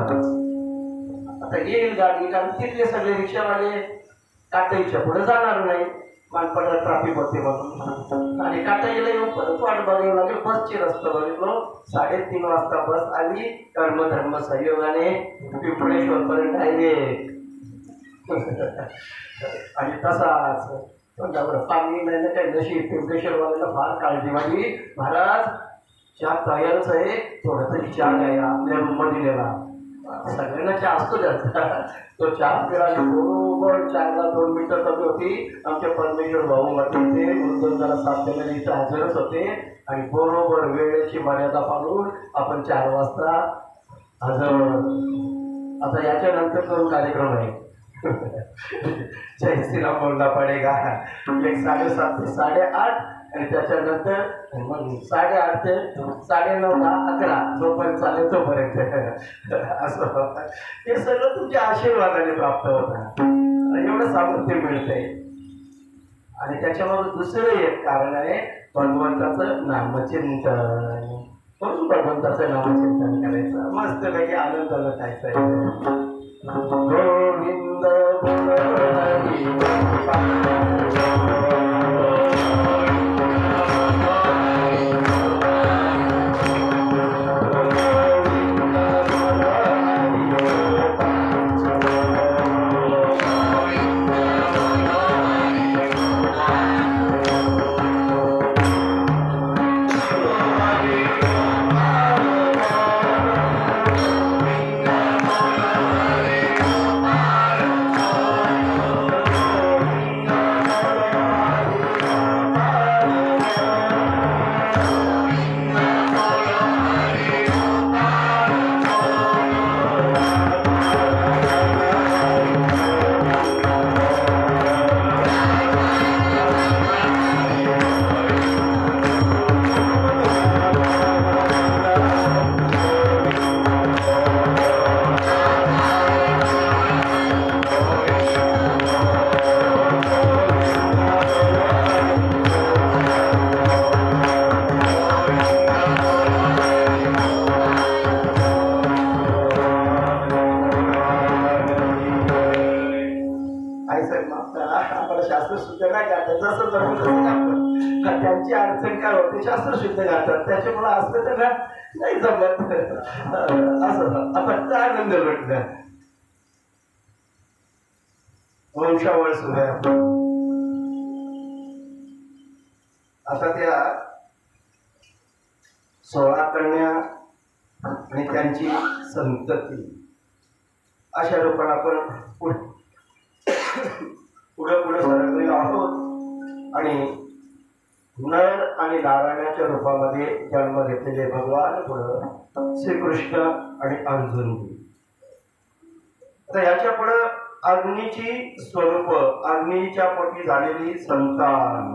आता येईल गाडी कारण तिथले सगळे रिक्षावाले काटाईच्या पुढे जाणार नाही. मानपाडला ट्रॅफिक होते म्हणून आणि काटाईला येऊन परत वाट बघावी लागेल. बसची रस्ता बघितलो. 3:30 वाजता बस आली. कर्मधर्म सहयोगाने पिंपळेश्वरपर्यंत डायरेक्ट. आणि तसाच पाणी नाही काही नशी पिंपळेश्वरवाल्याला फार काळजी माझी. महाराज चहा तयारच आहे, थोडं तरी चहा घ्या आपल्या रूममध्ये दिलेला. सगळ्यांना चहा असतो त्याचा. तो चहा पिला बरोबर 4ला 2 मिनिटं कमी होती. आमचे परमेश्वर भाऊ म्हटले ते वृद्धंला साथ देण्याला इथं हजरच होते आणि बरोबर वेळेची मर्यादा पाळून आपण 4 वाजता हजर. आता याच्यानंतर 2 कार्यक्रम आहे. जय श्रीराम बोलला पडेगा. एक 7:30 ते 8:30 आणि त्याच्यानंतर मग 8:30 ते 9:30-11 जोपर्यंत चालेल तोपर्यंत असं. हे सगळं तुमच्या आशीर्वादाने प्राप्त होतं. एवढं सामर्थ्य मिळतंय. आणि त्याच्यावर दुसरं एक कारण आहे भगवंताचं नामचिंतन. म्हणून भगवंताचं नामचिंतन करायचं. मस्त पैकी आनंद लुटायचा. गोविंद त्यांची अडचण काय होते शास्त्र शुद्ध घालतात. त्याच्यामुळे असलं तर नाही जमत असं आपण काय आनंद लुटला वंशावळ सुरू आहे. आता त्या 16 कन्या आणि त्यांची संतती अशा रूपाने आपण पुढे पुढे सरकलेलो आहोत आणि नर आणि नारायणाच्या रूपामध्ये जन्म घेतलेले भगवान पुढे श्रीकृष्ण आणि अर्जुन. आता याच्या पुढे अग्नीची स्वरूप, अग्नीच्या पोटी झालेली संतान,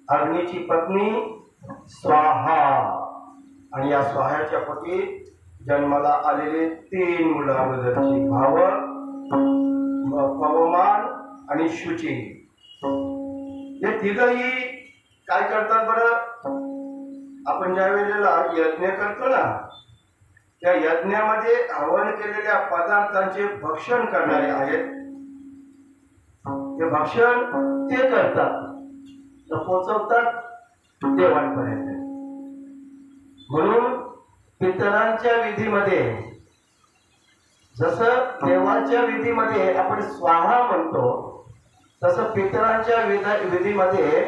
अग्नीची पत्नी स्वाहा आणि या स्वाहाच्या पोटी जन्माला आलेले 3 मुलं अगोदरची भाव, पवमान आणि शुची. हे तिघही काय करतात बरं? आपण ज्या वेळेला यज्ञ करतो ना, त्या यज्ञामध्ये हवन केलेल्या पदार्थांचे भक्षण करणारे आहेत. ते भक्षण ते करतात, पोचवतात देवांपर्यंत. म्हणून पितरांच्या विधीमध्ये जसं देवाच्या विधीमध्ये आपण स्वाहा म्हणतो, तसं पितरांच्या विधीमध्ये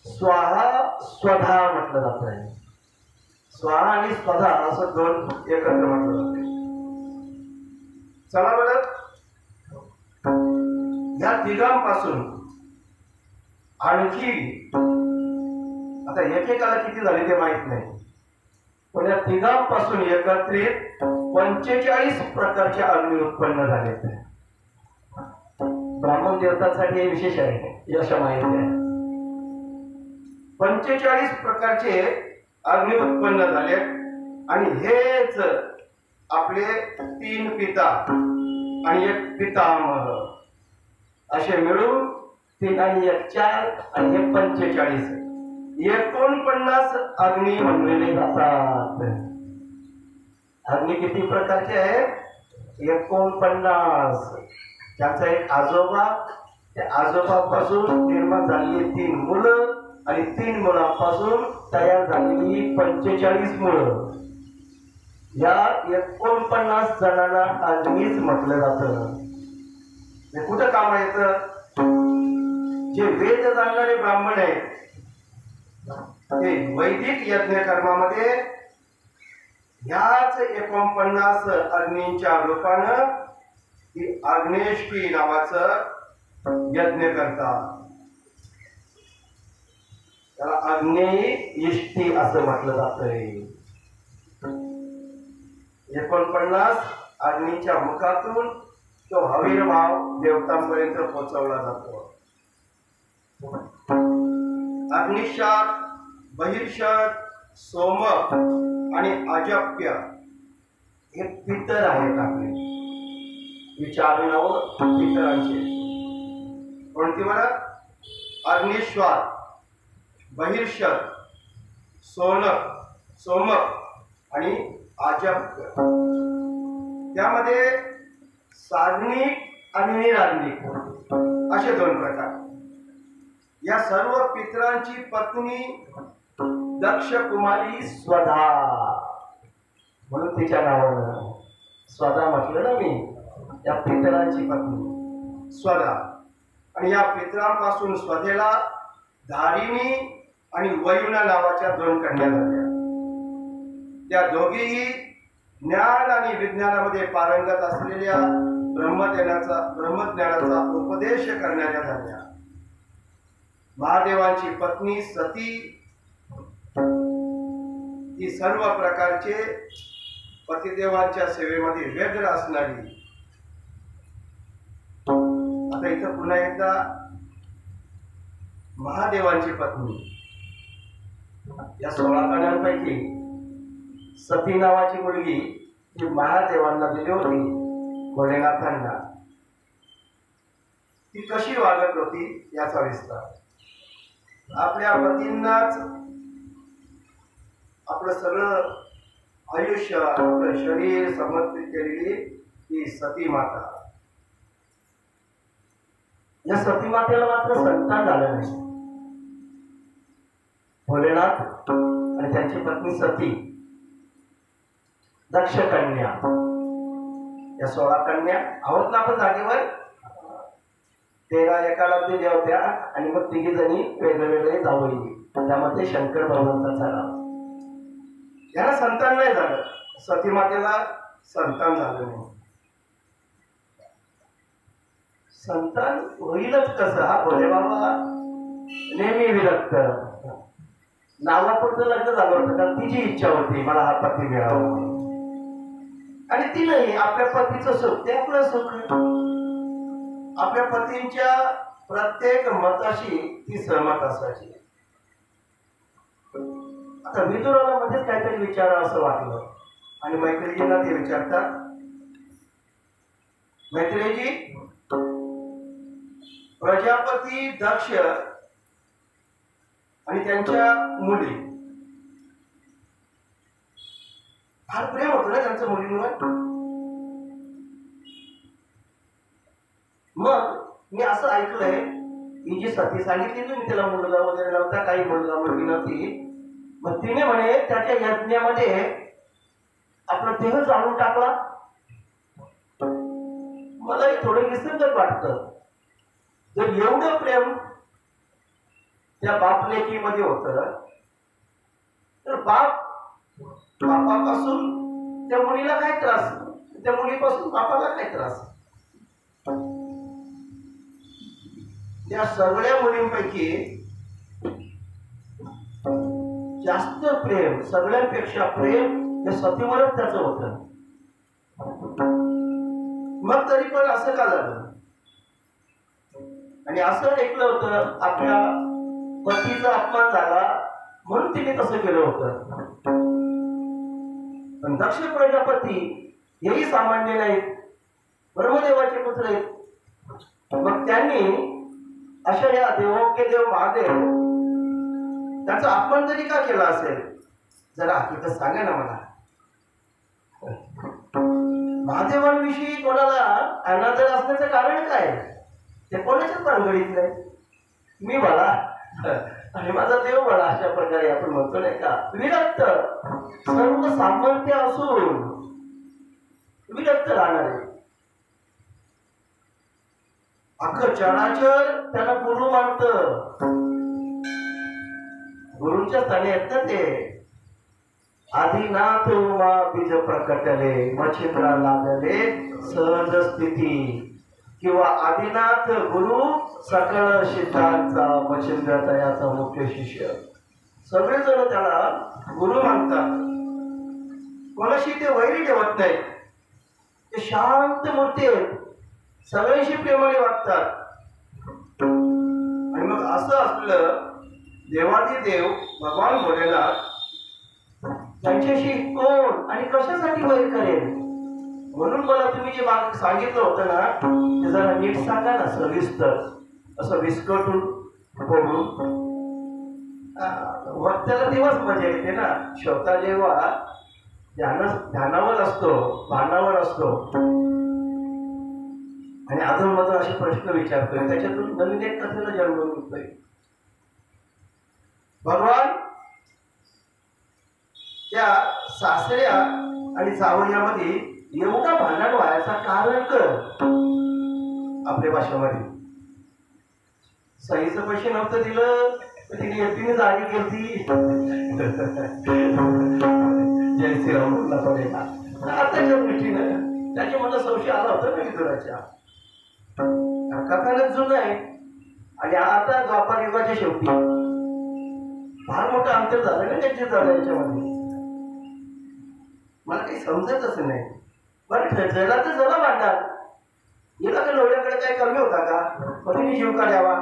स्वाहा स्वधा म्हटलं जात आहे. स्वाहा आणि स्वधा असं 2 एकत्र म्हटलं जाते. चला बरं, या तिघांपासून आणखी आता एकेकाला किती झाले ते माहित नाही, पण या तिघांपासून एकत्रित 45 प्रकारचे अग्नी उत्पन्न झाले. ब्राह्मण देवतांसाठी हे विशेष आहे, अशा माहिती आहे. 45 प्रकारचे अग्नी उत्पन्न झाले आणि हेच आपले 3 पिता आणि 1 पितामह असे मिळून 3 आणि 1 4 आणि 1 45 49 अग्नी म्हणलेले जातात. अग्नी किती प्रकारचे आहे? 49. त्यांचा एक आजोबा, त्या आजोबापासून निर्माण झालेली 3 मुलं आणि 3 मुलांपासून तयार झालेली 45 मुलं. या 49 जणांना अग्नीच म्हटलं जातं. हे कुठं काम येतं? जे वेद जाणणारे ब्राह्मण आहेत ते वैदिक यज्ञ कर्मामध्ये ह्याच 49 अग्नींच्या रूपानं ही अग्नेष्टी नावाचं यज्ञ करतात. त्याला अग्नेयी इष्टी असं म्हटलं जातंय. 49 अग्नीच्या मुखातून तो हवीरभाव देवतांपर्यंत पोहोचवला जातो. अग्निशात, बहिर्षत, सोम आणि अजप्य हे पितर आहेत आपले. विचार नाव पितरांचे कोणती बरं? अग्निश्वात, बहिर्षत, सोम आणि अजप्य. त्यामध्ये साग्निक आणि निराग्निक असे 2 प्रकार. या सर्व पितरांची पत्नी दक्ष कुमारी स्वधा, म्हणून तिच्या नावानं स्वधा म्हटलं ना मी. या पितरांची पत्नी स्वधा. आणि या पितरांपासून स्वधेला धारिणी आणि वयुना नावाच्या 2 कन्या झाल्या. त्या दोघीही ज्ञान आणि विज्ञानामध्ये पारंगत असलेल्या ब्रह्मज्ञानाचा उपदेश करणाऱ्या झाल्या. महादेवांची पत्नी सती ही सर्व प्रकारचे पतिदेवांच्या सेवेमध्ये व्यग्र असणारी. आता इथं पुन्हा एकदा महादेवांची पत्नी या 16 कन्यांपैकी सती नावाची मुलगी जी महादेवांना दिली होती, भोलेनाथांना, ती कशी वागत होती याचा विस्तार. आपल्या पतींनाच आपलं सगळं आयुष्य, आपलं शरीर समर्पित केलेली ही सती माता. या सती मातेला मात्र संतान झालं नाही. भोलेनाथ आणि त्यांची पत्नी सती दक्ष कन्या, या 16 कन्या आहोत ना आपण जागेवर. 13 एकाला दिल्या होत्या आणि मग 3 जणी वेगवेगळे जावई, त्यामध्ये शंकर भगवंताचा नाव. यांना संतान नाही झालं, सती मातेला संतान झालं नाही. संतान होईलच कसं, हा भोले बाबा नेहमी विरक्त. नावापुरतं लग्न झालं होतं कारण तिची इच्छा होती मला हा पती मिळावा, आणि ती नाही आपल्या पतीचं सुख ते आपलं सुख. आपल्या पतींच्या प्रत्येक मताशी ती सहमत असायची. आता विदुराला मध्येच काहीतरी विचारा असं वाटलं आणि मैत्रिणींना ते विचारतात, मैत्रिणीजी, प्रजापती दक्ष आणि त्यांच्या मुली फार प्रेम होतं ना त्यांच्या मुलींवर. मग मी असं ऐकलंय, ही जी सती सांगितली मी तिला मुलगा वगैरे नव्हता, काही मुलगा मुलगी नव्हती. मग तिने म्हणे त्याच्या यज्ञामध्ये आपला देह जाळून टाकला. मलाही थोडं विसंगत वाटतं. जर एवढं प्रेम त्या बापलेकीमध्ये होतं तर बापापासून त्या मुलीला काय त्रास, त्या मुलीपासून बापाला काय त्रास. त्या सगळ्या मुलींपैकी जास्त प्रेम, सगळ्यांपेक्षा प्रेम हे सतीवरच त्याचं होतं. मग तरी पण असं का झालं. आणि असं ऐकलं होतं आपल्या पतीचा अपमान झाला म्हणून तिने तसं केलं होतं. पण दक्ष प्रजापती हेही सामान्य नाहीत, ब्रह्मदेवाचे पुत्र आहेत. मग त्यांनी अशा या देवोके देव महादेव त्याचा अपमान तरी का केला असेल, जरा हकीकत सांगा ना मला. महादेवांविषयी कोणाला अनादर असण्याचं कारण काय, ते कोणाच्याच भानगडीत नाही. मी बळा आणि माझा देव बळा, अशा प्रकारे आपण म्हणतो नाही का. विरक्त, सर्व सामर्थ्य असून विरक्त राहणारे. अख्खं चराचर त्याला गुरु मानत. गुरुंच्या स्थानी आहेत ना ते. आदिनाथ उमा बीज प्रकटले, मच्छिंद्रा लागले सहज स्थिती. किंवा आदिनाथ गुरु सकळ सिद्धांचा, मच्छिंद्र तयाचा मुख्य शिष्य. सगळेजण त्याला गुरु मानतात. कोणाशी ते वैरी ठेवत नाहीत. ते शांत मूर्ती आहेत, सगळ्यांशी प्रेमाने वागतात. आणि मग असं असलं देवाधिदेव भगवान भोलेनाथ त्यांच्याशी कोण आणि कशासाठी वैर करेल. म्हणून मला तुम्ही जे सांगितलं होतं ना ते जरा नीट सांगा ना, सविस्तर. असं विस्कटून बोलून वक्त्याला तेव्हाच मजा येते ना. श्रोता जेव्हा ध्यानावर असतो, भानावर असतो आणि अधूनमधून असे प्रश्न विचारतोय, त्याच्यातून नवीन एक कथेला जन्म मिळतोय. भगवान त्या सासऱ्या आणि जावयामध्ये एवढा भांडण व्हायचा कारण कर आपल्या भाषेमध्ये. सहीचं पैसे नव्हतं दिलं तर तिने एकटीने जागी केली. जय श्रीराम बोलला पडेल आताच्या दृष्टीनं. त्याच्या मला संशय आला होता ना विदुराच्या. कथानक जुनं आहे आणि आता द्वापार युगाच्या शेवटी फार मोठं अंतर झालं ना त्याच्या झालं याच्यामध्ये. मला काही समजतच नाही. बरं जला तर जला भांडणार, गेला का लोढ्याकडे काय कमी होता का, कधी जीव का द्यावा.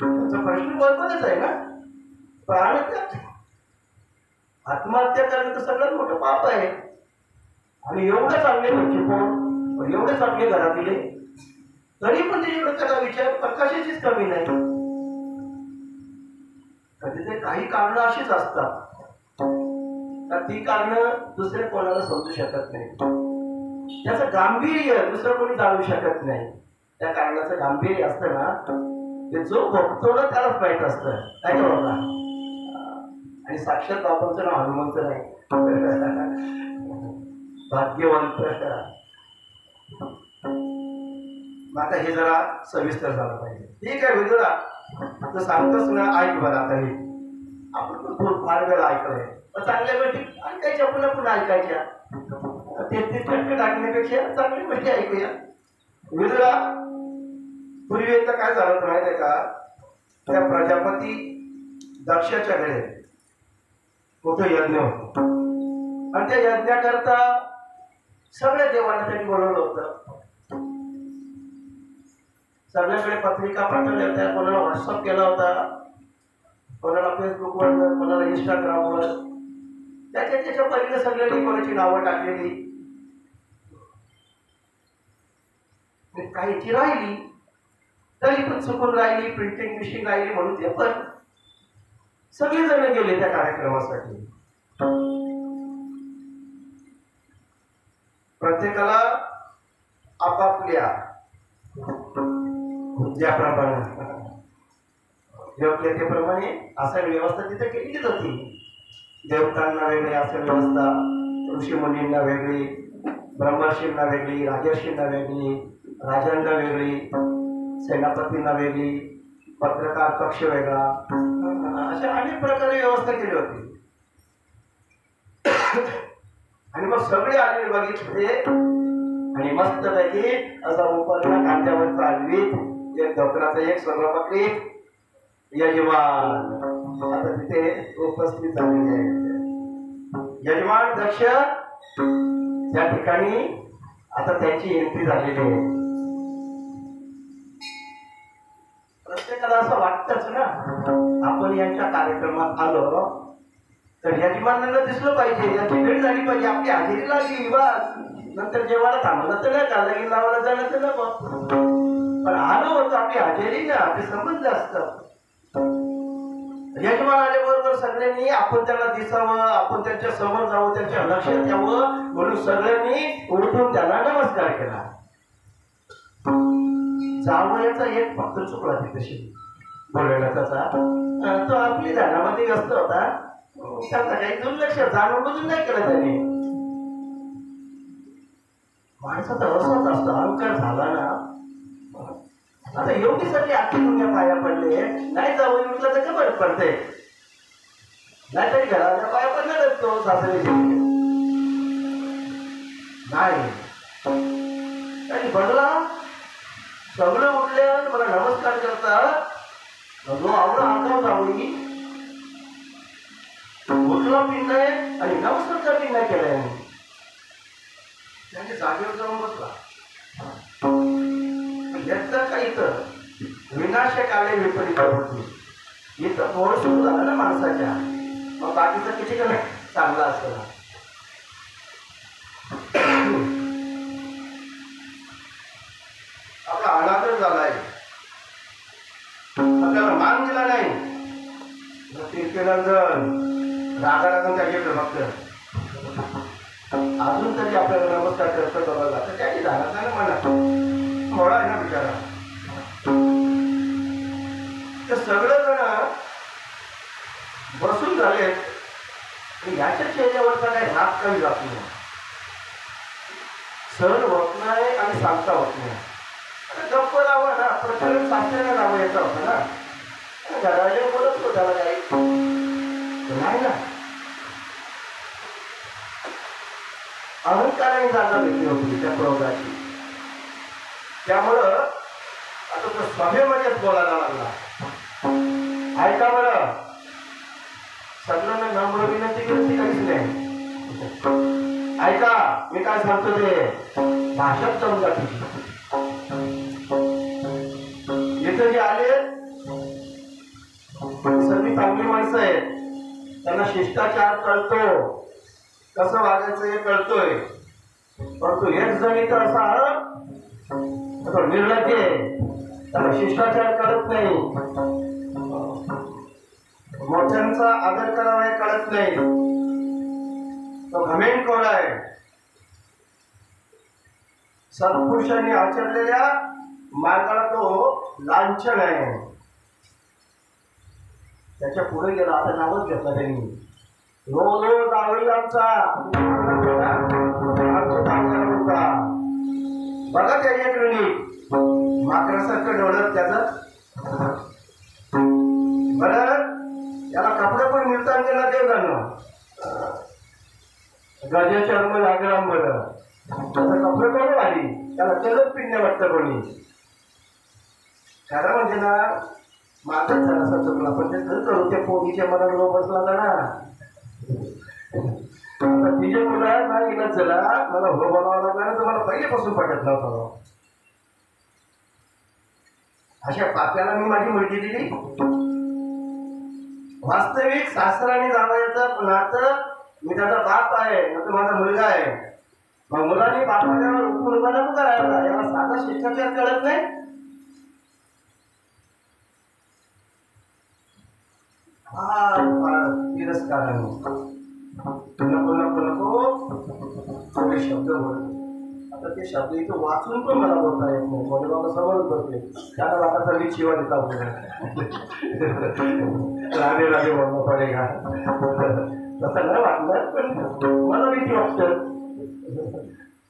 त्याचा प्रश्न बरोबरच आहे ना. प्राणत्याग, आत्महत्या करणं तर सगळ्यात मोठं पाप आहे. आणि एवढं चांगले घरचे कोण, एवढे चांगले घरातले, तरी पण त्याच्याकडे त्याचा विचार प्रकाशाचीच कमी नाही. कधीतरी काही कारणं अशीच असतात, ती कारणं दुसरे कोणाला समजू शकत नाही. त्याचं गांभीर्य दुसरं कोणी जाणू शकत नाही. त्या कारणाचं गांभीर्य असतं ना ते जो बघतो ना त्यालाच माहित असतं. काय बाबा. आणि साक्षात बाबांचं नाव हनुमंत नाही. भाग्यवंत. मग आता हे जरा सविस्तर झालं पाहिजे. ठीक आहे विदुरा, तू सांगतोस ना, ऐक बरं. आता हे आपण पण फार वेळा ऐकलंय, पण चांगल्या गोष्टी ऐकायच्या, पुन्हा पुन्हा ऐकायच्या. ते टाकण्यापेक्षा चांगली गोष्टी ऐकूया. विदुरा, पूर्वी एकदा काय झालं होतं माहिती आहे का? त्या प्रजापती दक्षाच्या घरी मोठं यज्ञ होतं, आणि त्या यज्ञाकरता सगळ्या देवांना त्यांनी बोलवलं होतं. सगळ्याकडे पत्रिका पाठवल्या होत्या, कोणाला व्हॉट्सअप केला होता, कोणाला फेसबुकवर, कोणाला इंस्टाग्रामवर. त्याच्या पलीकडे सगळ्यांनी कोणाची नावं टाकलेली, काहीची राहिली तरी पण चुकून राहिली, प्रिंटिंग मिशिंग राहिली म्हणून ते पण सगळेजण गेले त्या कार्यक्रमासाठी. प्रत्येकाला आपापल्या ज्याप्रमाणे योग्यतेप्रमाणे आसन व्यवस्था तिथे केलीच होती. देवतांना वेगळी आसन व्यवस्था, ऋषी मुनींना वेगळी, ब्रह्मर्षींना वेगळी, राजर्षींना वेगळी, राजांना वेगळी, सेनापतींना वेगळी, पत्रकार कक्ष वेगळा, अशा अनेक प्रकारे व्यवस्था केली होती. आणि मग सगळे आलेले बघितले, आणि मस्त पैकी असा उपरला खांद्यावर चालवीत एक डोकराचा एक सर्व पकडी यजमान आता तिथे उपस्थित झालेले आहेत. यजमान दक्ष त्या ठिकाणी आता त्यांची एंट्री झालेली आहे. प्रत्येकाला असं वाटतच ना, आपण यांच्या कार्यक्रमात आलो तर यजमानांना दिसलं पाहिजे, याची भेट झाली पाहिजे, आपली हजेरी लागली, बस. नंतर जेवायला थांबलं तर नाही का, लगीन लावायला जाणं तर नको, पण आलो होतो आपली हजेरी ना, ते समजलं असतं. यजमान आल्याबरोबर सगळ्यांनी आपण त्यांना दिसावं, आपण त्यांच्या समोर जावं, त्यांच्या लक्षात यावं म्हणून सगळ्यांनी उठून त्यांना नमस्कार केला. जावयाचा एक फक्त चुकला तिथे बोलायला, त्याचा तो आपली ध्यानामध्ये व्यस्त होता, त्याचा काही दुर्लक्ष जाणून बुजून नाही केलं त्याने. माणसाचा असंच असतो, अहंकार झाला ना. आता योगीसाठी आखी दुनिया पाया पडले, नाही जावं म्हटलं तर खबर पडते, नाहीतरी घराच्या पाया पडणारच तो सासरे नाही बदला. सगळं उठले, मला नमस्कार करतात, जो आवडा आगाव जावळी उठला पिन नाही आणि नमस्कार पिन नाही केलाय. त्यांनी जागेवर जाऊन बसला. याचा काही तर विनाशक आले विपरीत होती. इथं मोड सुरू झाला ना माणसाच्या, मग बाकीचा किती का नाही चांगला असतो. आपला अनादर झालाय, आपल्याला मान दिला नाही, रागा लागून त्याच्याकडे फक्त अजून तरी आपल्याला नमस्कार करतो बघा, तर त्याची झाला ना म्हणा थोडा आहे ना बिचारा. तर सगळं जण बसून झाले, याच्या चेहऱ्यावरचा काही हात काही जात नाही, सण होत नाही आणि सांगता होत नाही. गप्प राहावं ना, प्रचंड सासऱ्याला राहावं याचा होतं ना. घराला बोलत होतो त्याला काही नाही ना, अहंकाराने जागा भेटली होती त्या क्रोधाची. त्यामुळं आता तो सभेमध्येच बोलायला लागला. ऐका बरं, सगळ्यांना नम्र विनंती केली काहीच नाही. ऐका मी काय सांगतो ते भाषात समजा. इथे जे आले सगळी चांगली माणसं आहेत, त्यांना शिष्टाचार कळतो, कसं वागायचं हे कळतोय. परंतु एक जण इथं असा निर्लज्ज आहे, त्याला शिष्टाचार कळत नाही, मोठ्यांचा आदर करावा हे कळत नाही, तो घमेंडखोर आहे. सत्पुरुषांनी आचरलेल्या मार्गाला तो लांछन आहे. त्याच्या पुढे गेला, आता नावच घेतलं त्यांनी. रोज रोज आवडी आमचा बघा त्याच्याकडे नीट माकडासारखं डोळत त्याचं. बरं त्याला कपडे पण मिळतात गेला देव जाणं गजा चर्म लागराम बरं त्याचा कपडे कोण आली त्याला तेलच पिण्या वाटतं कोणी. खरं म्हणजे ना माझं जरासा चुकला पण ते करू त्या पोरीच्या मनात लो बसला होता ना. आता तिच्या मुला ना गेला चला मला हो बनावं लागला तर मला पहिल्यापासून पटत नव्हतं. अशा पाप्याला मी माझी मुलगी दिली. वास्तविक सासराने जावयाचं नातं मी त्याचा बाप आहे तो माझा मुलगा आहे. मग मुलांनी बापाच्यावर उठून उभा नको करायला याला साधा शिष्टाचार कळत नाही. तिरस्काराने नको नको नको थोडे शब्द बोल. आता ते शब्द इथं वाचून पण मला बोलता येत नाही. मोठे बाबा समोरच बसले त्याला वाटाचा मी शिवा देता राधे राधे बोलणं पडेगा तसं नाही वाटलं पण मला भीती वाटतं.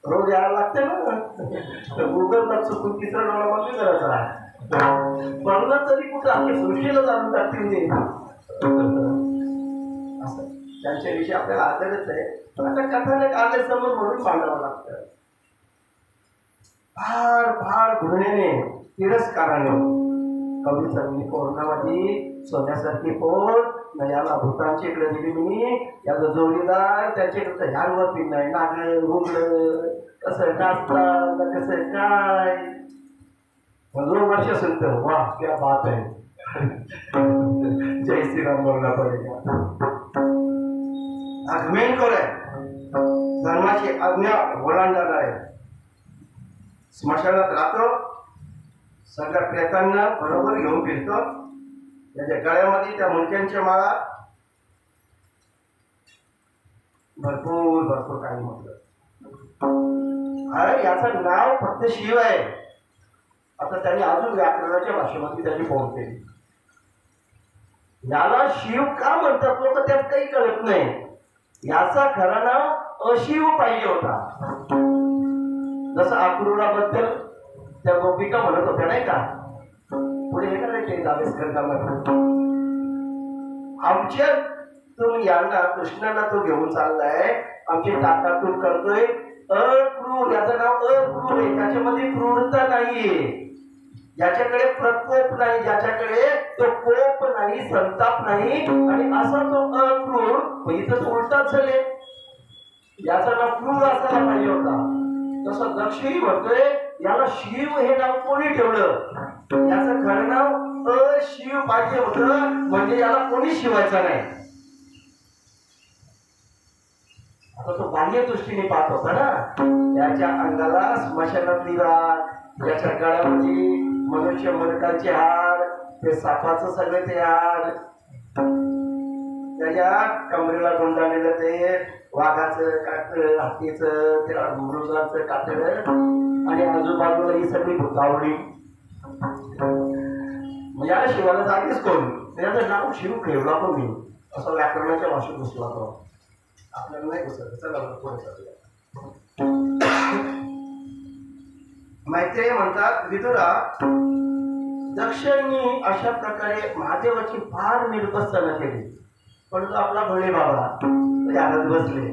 रोज यायला लागते ना गुगलला चुकून तिसरा डोळा बंद करायचा म्हणलं तरी कुठं आपल्या सृष्टीला जाणून टाकतील असं त्यांच्याविषयी आपल्याला आदरच आहे. पण आता कथानक आले समोर म्हणून मांडावं लागतं. फार फार घृणेने तिरस्काराने कवी संगीत पौर्णमाची सोन्यासारखी पोट याला भूतांची इकडे दिली मी याचा जोडीदार त्याच्याकडे ह्यावरती नाही नागलं रुगलं कसं नाचता कसं काय 2 वर्ष सुनत वा क्या बात आहे. जय श्रीराम बोलना पडेगा. आगमेनकर आहे धर्माची आज्ञा ओलांडणार आहे. स्मशानात राहतो सगळ्या प्रेतांना बरोबर घेऊन फिरतो. त्याच्या गळ्यामध्ये त्या मुंडक्यांच्या माळा भरपूर भरपूर काही म्हटलं. अरे याचं नाव फक्त शिव आहे. आता त्यांनी अजून व्याकरणाच्या भाषेमध्ये त्याची पोहोच केली. याला शिव का म्हणतात लोक त्यात काही कळत नाही. याचा खरं नाव अशिव पाहिजे होता. जसं अक्रूराबद्दल त्या गोपिका म्हणत होत्या नाही का पुढे हे करायचे आमच्या तुम्ही यांना कृष्णाला तो घेऊन चाललाय आमची टाकाटून करतोय. अक्रूर याचं नाव अक्रूर आहे. त्याच्यामध्ये क्रूरता नाहीये ज्याच्याकडे प्रकोप नाही ज्याच्याकडे तो कोप नाही संताप नाही आणि असा तो अक्रूर इथं उलटाच झाले. याचं नाव क्रूर असायला पाहिजे होता. तसं दक्षिणी म्हणतोय याला शिव हे नाव कोणी ठेवलं. याचं खरं नाव अशिव पाहिजे होतं म्हणजे याला कोणी शिवायचं नाही. आता तो बाह्य दृष्टीने पाहत होता ना त्याच्या अंगाला स्मशानातली राख याच्या गळ्यामध्ये मनुष्य मरकांचे हार ते सापाचं सगळे ते हार त्याच्या कमरेला गुंडाळलेलं ते वाघाचं कातळ हत्तीचं त्या मृगाचं कातळ आणि आजूबाजूला ही सगळी भुतावळी. याला शिवाला जागीच कोण त्याचं नाव शिव ठेवला पण मी असं व्याकरणाच्या भाषेत घुसला तो. आपल्याला नाही घुसत. चला पुढे मैत्रेय म्हणतात विदुरा दक्षिणी अशा प्रकारे महादेवाची फार निर्बसना केली पण तो आपला भोळे बाबा यादत बसले.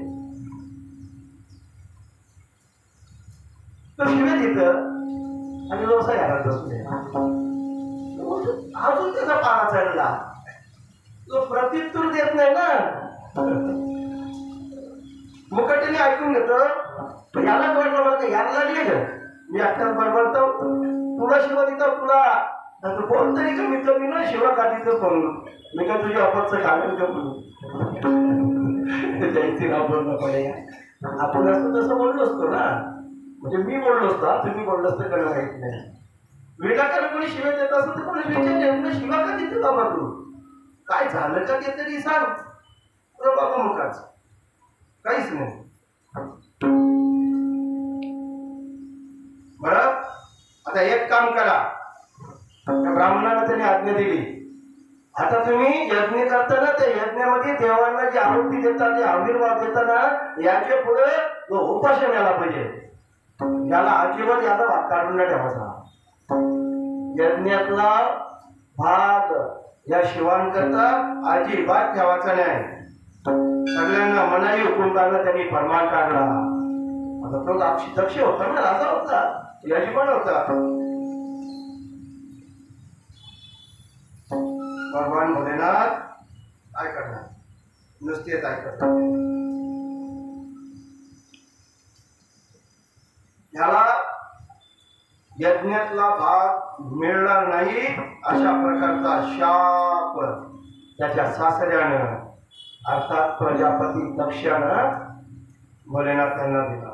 तो शिवे तिथं आणि व्यवसाय यादत बसले. अजून त्याचा पारा चढला. तो प्रत्युत्तर देत नाही ना. मुकट्याने ऐकून घेतो याला बरोबर याला लागले ग मी आत्ताच बरोबरतो तुला शिवा देतो तुला कोणतरी कमीत कमी ना शिवा काढीचं कोण मी का तुझ्या ऑफरचं घालून घेऊ जायची नाव बोलणं पडेल. आपण असं तसं बोललो असतो ना म्हणजे मी बोललो असतो तुम्ही बोललो असतं कळलं माहित नाही. विनाकारण कोणी शिवा देत असं तर कोणी विचार शिवा का देते बाबा तू काय झालं का ते तरी सांग. बाबा मुखाच काहीच नाही. बरं आता एक काम करा. त्या ब्राह्मणाला त्याने आज्ञा दिली आता तुम्ही यज्ञ करताना त्या यज्ञामध्ये देवांना जी आहुती देतात जे आविर्भाव देताना याच्या पुढे तो उपासन यायला पाहिजे. याला अजिबात याचा भाग काढून नाही ठेवायचा. यज्ञातला भाग या शिवांकरता अजिबात ठेवायचा नाही. सगळ्यांना मनाई हुकूम काढला, त्यांनी फरमान काढला. आता तो दक्ष होता ना, राजा होता, यजमान होता. भगवान भोलेनाथ काय करणार, नुसते काय करणार. ह्याला यज्ञातला भाग मिळणार नाही अशा प्रकारचा शाप त्याच्या सासऱ्यानं अर्थात प्रजापती दक्षानं भोलेनाथांना दिला.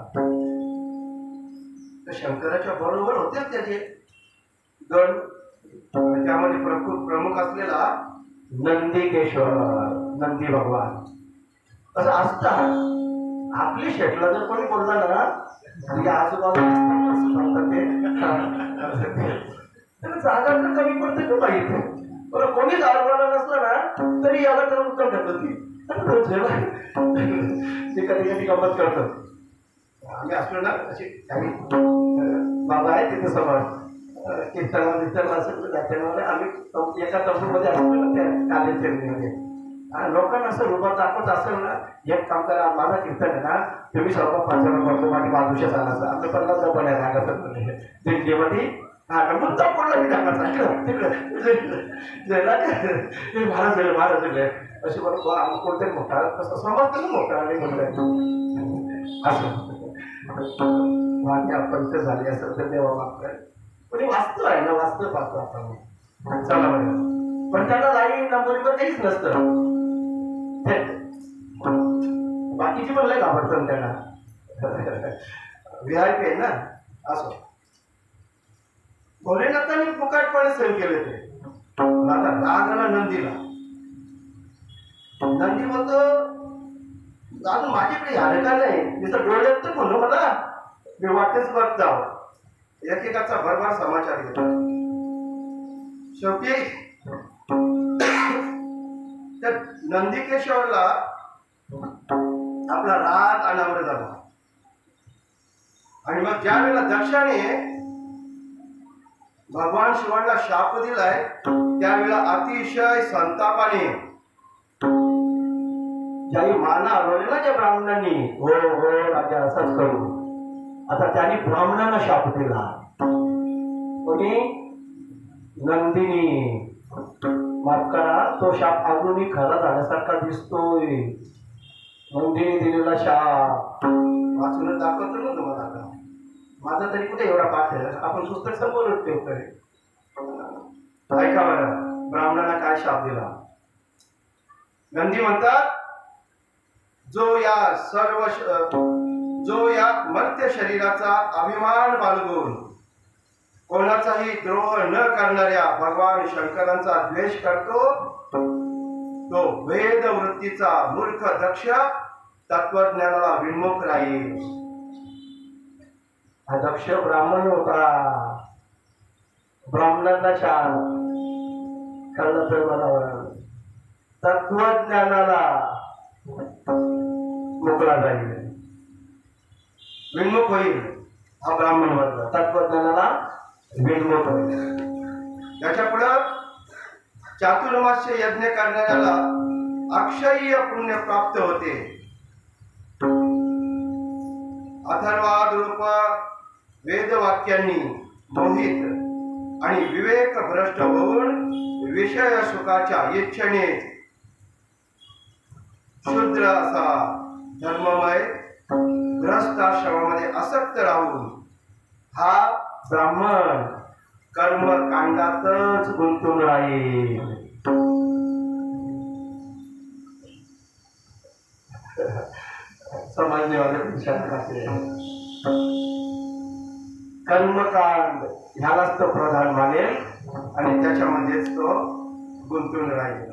तर शंकराच्या बरोबर होते त्याचे गण. त्यामध्ये प्रमुख असलेला नंदिकेश्वर, नंदी भगवान. असं असतं आपली शेटला जर कोणी बोलला ना, आजूबाजूला जागा तर कमी पडते का पाहिजे. बरं कोणीच आजूबाजूला नसलं ना तरी याला तर उत्तर देतो ती. ते कधी कधी गमत करतात. आम्ही असलो ना अशी काही बाबा आहे तिथे समोर कीर्तनाला असेल तर आम्ही एका तंबूमध्ये असतो ना त्या कालेश्वरीमध्ये. आणि लोकांना असं उभा दाखवत असेल ना, एक काम करा, माझा कीर्तन आहे ना, तुम्ही सर्व पाचवण करतो माझी बाजूच्या चालायचं. आपलं पहिला जपण आहे रागाचं दिंडीमध्ये. हा मुद्दा पडला मी टाकायचा तिकडं महाराज झाले अशी बरोबर कोणतरी मोठा कसं समजतं ना मोठा आणि म्हणलं असं माझ्या पंच झाली असं तर देवा मागतोय. कोणी वाचतो आहे ना, वाचतो पाहतो आपण चला बरं. पण त्याला लाईन नंबरवर काहीच नसतं. बाकीची पण लय घाबरतात त्यांना, VIP आहे ना. असो भोलेनाथांनी फुकाटपणे सहन केले ते. आता राग आला नंदीला. नंदी म्हणतो अजून माझ्याकडे आले का नाही, मी तर डोळ्यात तर म्हणलो मला, मी वाटेच बघ जाव. एकेकाचा भरभर समाचार घेतो. शेवटी त्या नंदिकेश्वरला आपला राग अनावर झाला. आणि मग ज्या वेळेला दक्षाने भगवान शिवांना शाप दिलाय, त्यावेळेला अतिशय संतापाने ज्याही माना हरवले ना त्या ब्राह्मणांनी, हो हो राजा असंच करू. आता त्यांनी ब्राह्मणांना शाप दिला. कोणी? नंदिनी. माफ करा, तो शाप अजूनही खरा झाल्यासारखा दिसतोय. नंदिनी दिलेला शाप वाचून दाखवतो ना तुम्हाला. आता माझा तरी कुठे एवढा पाठ आहे, आपण पुस्तक समोरच ठेवतोय. ऐका बरं, ब्राह्मणांना काय शाप दिला. नंदी म्हणतात, जो या मर्त्य शरीराचा अभिमान बाळगून कोणाचाही द्रोह न करणाऱ्या भगवान शंकरांचा द्वेष करतो, तो वेद वृत्तीचा मूर्ख दक्ष तत्वज्ञानाला विन्मुख राहील. हा दक्ष ब्राह्मण होता. ब्राह्मणांना छान कळलं तर मला तत्वज्ञानाला मोकळा जाईल, विन्मुख होईल. हा ब्राह्मण वर्ग तत्वज्ञानाला विन्मुख होईल. त्याच्या पुढं चातुर्मास्य यज्ञ करणाऱ्याला अक्षय्य पुण्य प्राप्त होते. अथर्वाद रूप वेदवाक्यांनी मोहित आणि विवेक भ्रष्ट होऊन विषय सुखाच्या इच्छेने शूद्र असा धर्ममय ग्रस्ताश्रमामध्ये आसक्त राहून हा ब्राह्मण कर्मकांडातच गुंतून राहील. समजण्यावाले कर्मकांड ह्यालाच तो प्रधान मानेल आणि त्याच्यामध्येच तो गुंतून राहील.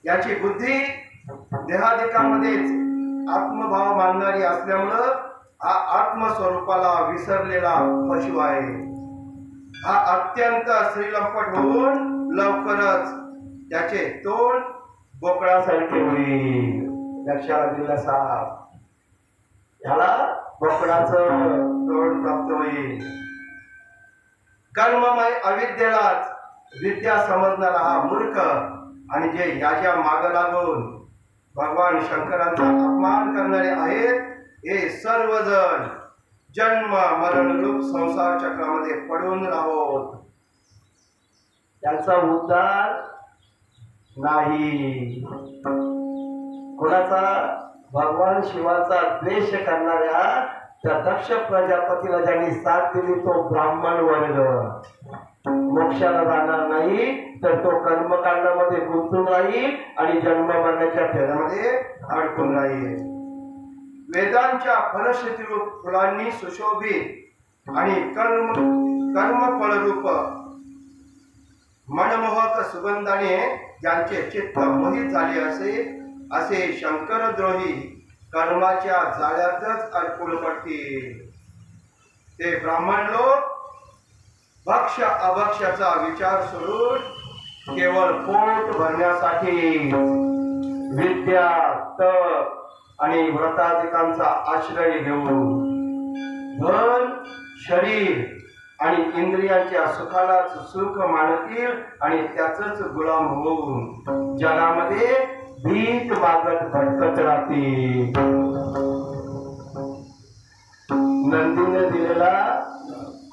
याची बुद्धी देहाधिकामध्येच आत्मभाव मानणारी असल्यामुळं हा आत्मस्वरूपाला विसरलेला पशु आहे. हा अत्यंत श्रीलंपट होऊन लवकरच त्याचे तोंड बोकळासारखे होईल. लक्षात दिला साप. ह्याला बोकडाचं तोंड प्राप्त होईल. कर्ममय अविद्येलाच विद्या समजणारा हा मूर्ख आणि जे याच्या माग लागून भगवान शंकरांचा अपमान करणारे आहेत, हे सर्वजण जन्म मरण रूप संसार चक्रामध्ये पडून राहोत. त्यांचा उद्धार नाही. कोणाचा? भगवान शिवाचा द्वेष करणाऱ्या त्या दक्ष प्रजापतीला ज्यांनी साथ दिली तो ब्राह्मण वर्ग मोक्षाला जाणार नाही, तर तो कर्मकांडामध्ये गुंतून राहील आणि जन्म मरणाच्या फेऱ्यामध्ये अडकून राहील. वेदांच्या फलश्रुतीरूप फुलांनी सुशोभित आणि कर्मफळरूप मनमोहक सुगंधाने ज्यांचे चित्त मोहित झाले असे शंकरद्रोही कर्माच्या जाळ्यातच अडकून पडतील. ते ब्राह्मण लोक भक्ष अभक्ष्याचा विचार सोडून केवळ पोट भरण्यासाठी विद्या, तप आणि व्रताधिकांचा आश्रय घेऊन धन, शरीर आणि इंद्रियांच्या सुखालाच सुख मानतील आणि त्याच गुलाम होऊन जगामध्ये भीक मागत भटकत राहतील. नंदीने दिलेला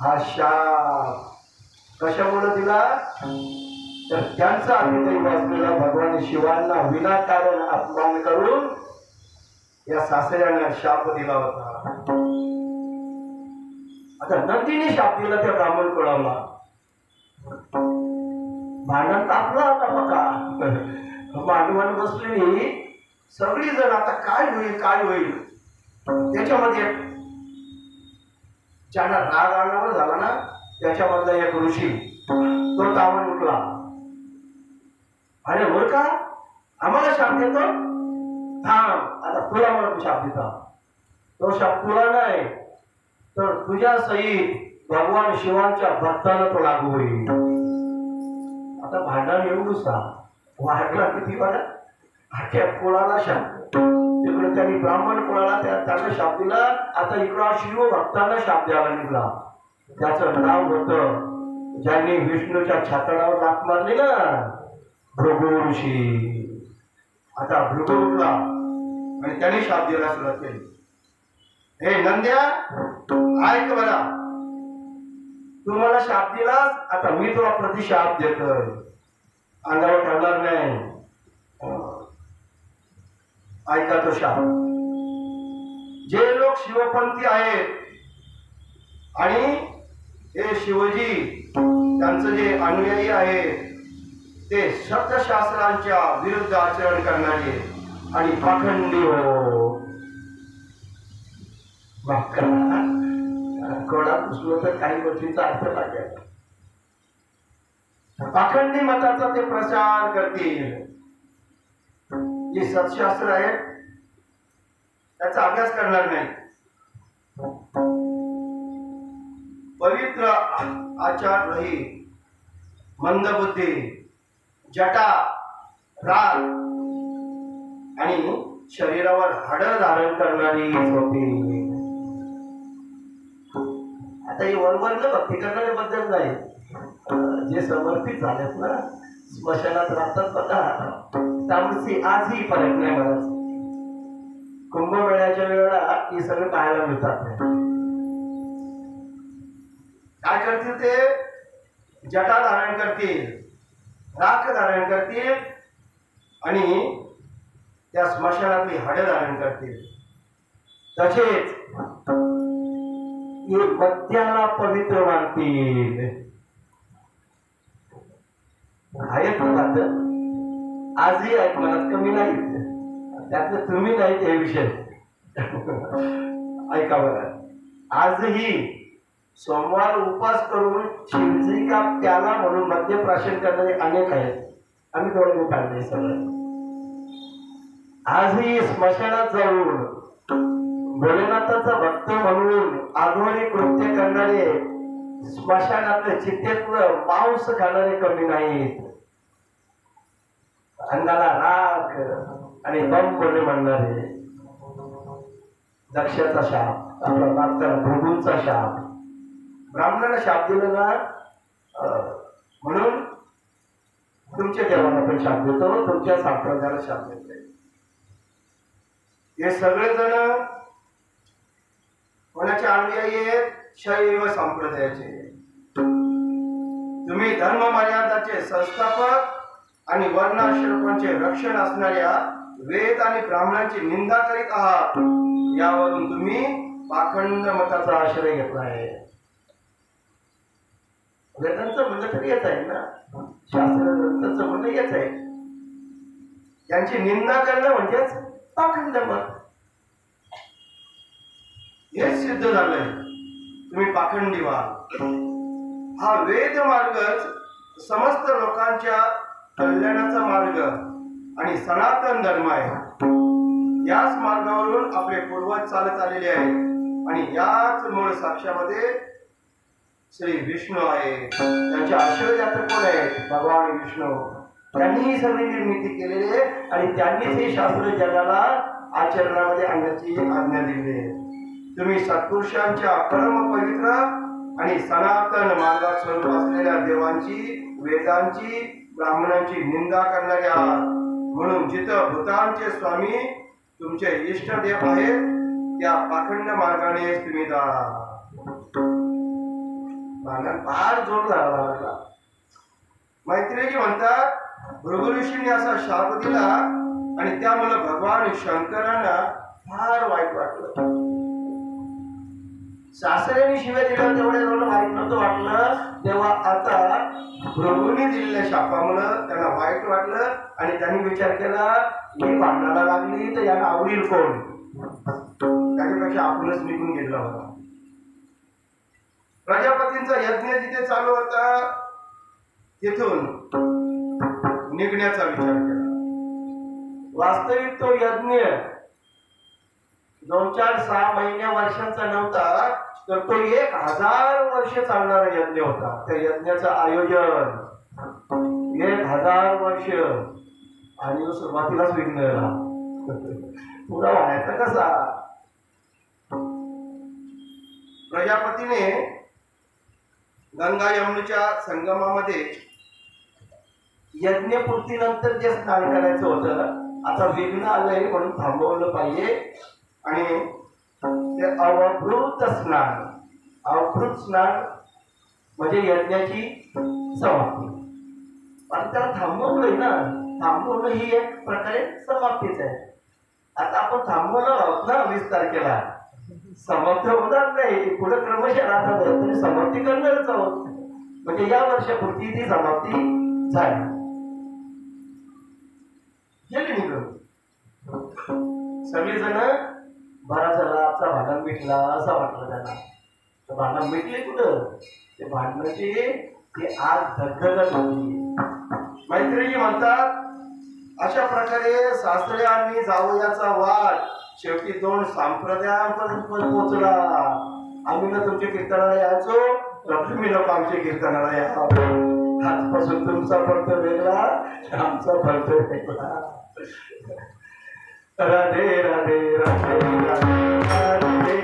हा शाप कशामुळे दिला? तर त्यांचा अधिकारी असलेला भगवान शिवांना विनाकारण अपमान करून या सासऱ्याने शाप दिला होता. आता नंदीने शाप दिला त्या ब्राह्मण कुळाला. भांडण तापला आता बघा. मांडवान बसलेली सगळी जण आता काय होईल काय होईल त्याच्यामध्ये ज्यांना राग आणावर झाला ना, त्याच्यामधला एक ऋषी तो तावण उठला. अरे बर का, आम्हाला शाप देतो? थांब, आता तुला म्हणून शाप देता. तो शाप तुला नाही तर तुझ्या सहित भगवान शिवांच्या भक्ताला तो लागू होईल. आता भांडण एवढूसा वाढला किती वाढा, अख्या कुळाला शाप. तिकडे त्यांनी ब्राह्मण कुळाला त्यांना शाप दिला. आता इकडं शिव भक्तांना शाप द्यायला निघला. त्याचं नाव होतं, ज्यांनी विष्णूच्या छातडावर लाथ मारली ना, भृगु ऋषी. आता भृगु उठला आणि त्यांनी शाप द्यायला सुरुवात केली. हे नंद्या, ऐक बरा, तू मला शाप दिलास, आता मी तुला प्रतिशाप देतोय. अंगावर ठेवणार नाही. ऐका तो शाप. जे लोक शिवपंथी आहेत आणि हे शिवजी त्यांचं जे अनुयायी आहेत ते सत्यशास्त्रांच्या विरुद्ध आचरण करणारे आणि पाखंडी हो. कोणा पुसलं तर काही गोष्टींचा अर्थ पाहिजे. पाखंडी मताचा ते प्रचार करतील. जे सत्शास्त्र आहेत त्याचा अभ्यास करणार नाही. पवित्र आचार रहित, मंदबुद्धी, जटा, राग आणि शरीरावर हाड धारण करणारी होती. आता ही वरवरनं भक्ती करण्याबद्दल नाही, जे समर्पित झालेत ना, स्मशानात राहतात बघा, तामसी आजही फरक नाही महाराज. कुंभमेळ्याच्या वेळेला ही सगळं पाहायला मिळतात. काय करतील ते? जटा धारण करतील, राख धारण करतील आणि त्या स्मशानातली हाडं धारण करतील. तसेच मद्याला पवित्र मानतील. आहेत आजही आहेत, मनात कमी नाही. त्यातलं तुम्ही नाही ते विषय. ऐका बघा, आजही सोमवार उपवास करून चिंचरिका प्याला म्हणून मद्यप्राशन करणारे अनेक आहेत. आम्ही थोडे काढले सगळं. आजही स्मशानात जाऊन भोलेनाथाचा भक्त म्हणून आघोरी कृत्य करणारे, स्मशानातले चितेतलं मांस खाणारे कमी नाहीत. अंगाला राख आणि बंब म्हणणारे. दक्षाचा शाप आपला मागचा भृगूंचा शाप, ब्राह्मणाला शाप दिला ना, म्हणून तुमच्या देवाला पण शाप देतो, तुमच्या संप्रदायाला शाप देतो. हे सगळेजण कोणाचे अनुयायी आहेत? शैव संप्रदायाचे. तुम्ही धर्म मर्यादाचे संस्थापक आणि वर्णाश्रमांचे रक्षण असणाऱ्या वेद आणि ब्राह्मणांची निंदा करीत आहात. यावरून तुम्ही पाखंड मताचा आश्रय घेतला आहे. वेदांचं म्हणणं तरी येत आहे ना, शास्त्र ग्रंथाचं म्हणणं येत आहे. त्यांची निंदा करणं म्हणजेच पाखंड मत. हेच सिद्ध झालंय. तुम्ही पाखंडी व्हाल. हा वेद मार्गच समस्त लोकांच्या कल्याणाचा मार्ग आणि सनातन धर्म आहे. याच मार्गावरून आपले पूर्वज चालत आलेले आहेत आणि याच मूळ साक्ष्यामध्ये श्री विष्णू आहे. त्यांचे आश्रयदाता कोण आहेत? भगवान विष्णू. त्यांनी ही सगळी निर्मिती केलेली आहे आणि त्यांनीच हे शास्त्र जगाला आचरणामध्ये आणण्याची आज्ञा दिली आहे. तुम्ही सत्पुरुषांच्या परम पवित्र आणि सनातन मार्गात स्वरूप असलेल्या देवांची, वेदांची, ब्राह्मणांची निंदा करणारे आहात. म्हणून जिथं भूतांचे स्वामी तुमचे इष्टदेव आहेत त्या पाखंड मार्गाने तुम्ही जा. फार जोर झाला. मैत्रेयी म्हणतात, भृगु ऋषींनी असा शाप दिला आणि त्यामुळे भगवान शंकरांना फार वाईट वाटलं. सासऱ्यांनी शिव्या दिल्या तेवढे एवढं वाईट नव्हतं वाटलं, तेव्हा आता भृगूंनी दिलेल्या शापामुळं त्यांना वाईट वाटलं आणि त्यांनी विचार केला, ही भांडणाला लागली तर यांना आवडील कोण? त्याच्यापेक्षा आपणच निघून गेला होता. प्रजापतींचा यज्ञ जिथे चालू होता तिथून निघण्याचा विचार केला. वास्तविक तो यज्ञ 2, 4, 6 महिन्या वर्षांचा नव्हता, तर तो 1000 वर्ष चालणारा यज्ञ होता. त्या यज्ञाचं आयोजन 1000 वर्ष आणि सुरुवातीलाच विघ्न पुरा व्हायचा कसा? प्रजापतीने गंगा यमुनेच्या संगमामध्ये यज्ञपूर्तीनंतर जे स्नान करायचं होतं, आता विघ्न आलंय म्हणून थांबवलं पाहिजे आणि ते अवभृत स्नान. अवभृत स्नान म्हणजे यज्ञाची समाप्ती. पण त्याला थांबवलंय ना, थांबवणं ही एक प्रकारे समाप्तीच आहे. आता आपण थांबवणार आहोत ना 20 तारखेला, समाप्त होणार नाही, पुढे क्रमशः राहणार, तरी समाप्ती करणारच आहोत. म्हणजे या वर्षापुरती ती समाप्ती झाली. गेली निघून सगळेजण बरा झाला, आजचा भांडण मिटला असं वाटलं त्यांना. तर भांडण मिटले कुठं? ते भांडणाची ती आज धगधगत होती. मैत्रेयी म्हणतात, अशा प्रकारे सासरे आणि जावयाचा वाद शेवटी 2 संप्रदायांपर्यंत पोहोचला. आम्ही ना तुमच्या कीर्तनाला यायचो, तर तुम्ही लोक आमच्या कीर्तनाला या. आजपासून तुमचा फक्त वेगळा, आमचा फक्त वेगळा. राधे राधे राधे राधे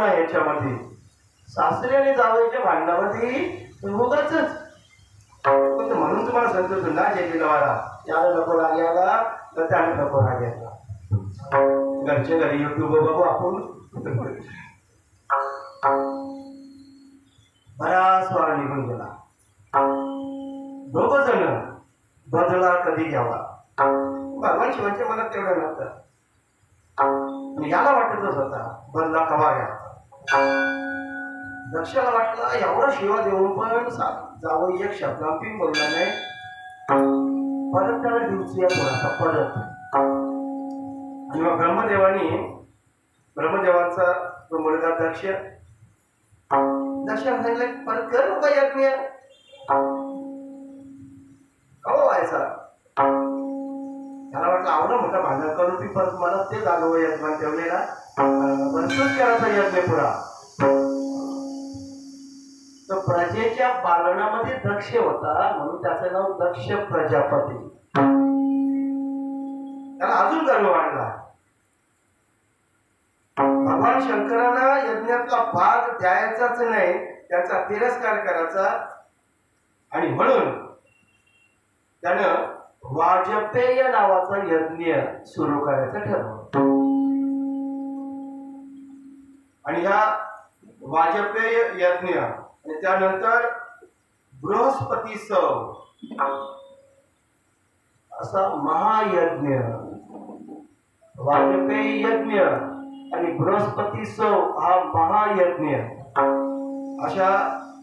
याच्यामध्ये सासरे आणि जावयाच्या भांडणामध्ये उगाच म्हणून तुम्हाला सांगतो ना, जे गेला याला नको राग याला तर त्याला नको राग यायला. घरच्या घरी युट्यूब बघू आपण, बराच वारा निघून गेला. बदला कधी घ्यावा. भगवान शिवांचे मला तेवढं नव्हतं. याला वाटतच होता बदला कवा घ्यावा. दक्षाला वाटलं एवढा शिवा देऊन पण जावं एक शब्दांपी बोलला नाही. परत त्याला दिवशी थोडासा परत. आणि मग ब्रह्मदेवांचा तो मुलगा दक्षाला सांगितलं परत कर बाबा यज्ञ. कवा व्हायचा. त्याला वाटलं आवडा मोठा भांडण करून ती परत मला ते जागव यजमान ठेवलेला बनतोच करायचा यज्ञ पुरा. तर प्रजेच्या पालनामध्ये दक्ष होता म्हणून त्याचं नाव दक्ष प्रजापती. त्याला अजून गर्व वाढला. भगवान शंकरांना यज्ञातला भाग द्यायचाच नाही, त्याचा तिरस्कार करायचा. आणि म्हणून त्यानं वाजपेय नावाचा यज्ञ सुरू करायचं ठरवलं. आणि ह्या वाजपेय यज्ञ आणि त्यानंतर बृहस्पती सव असा महायज्ञ, वाजपेयी यज्ञ आणि बृहस्पती सव हा महायज्ञ, अशा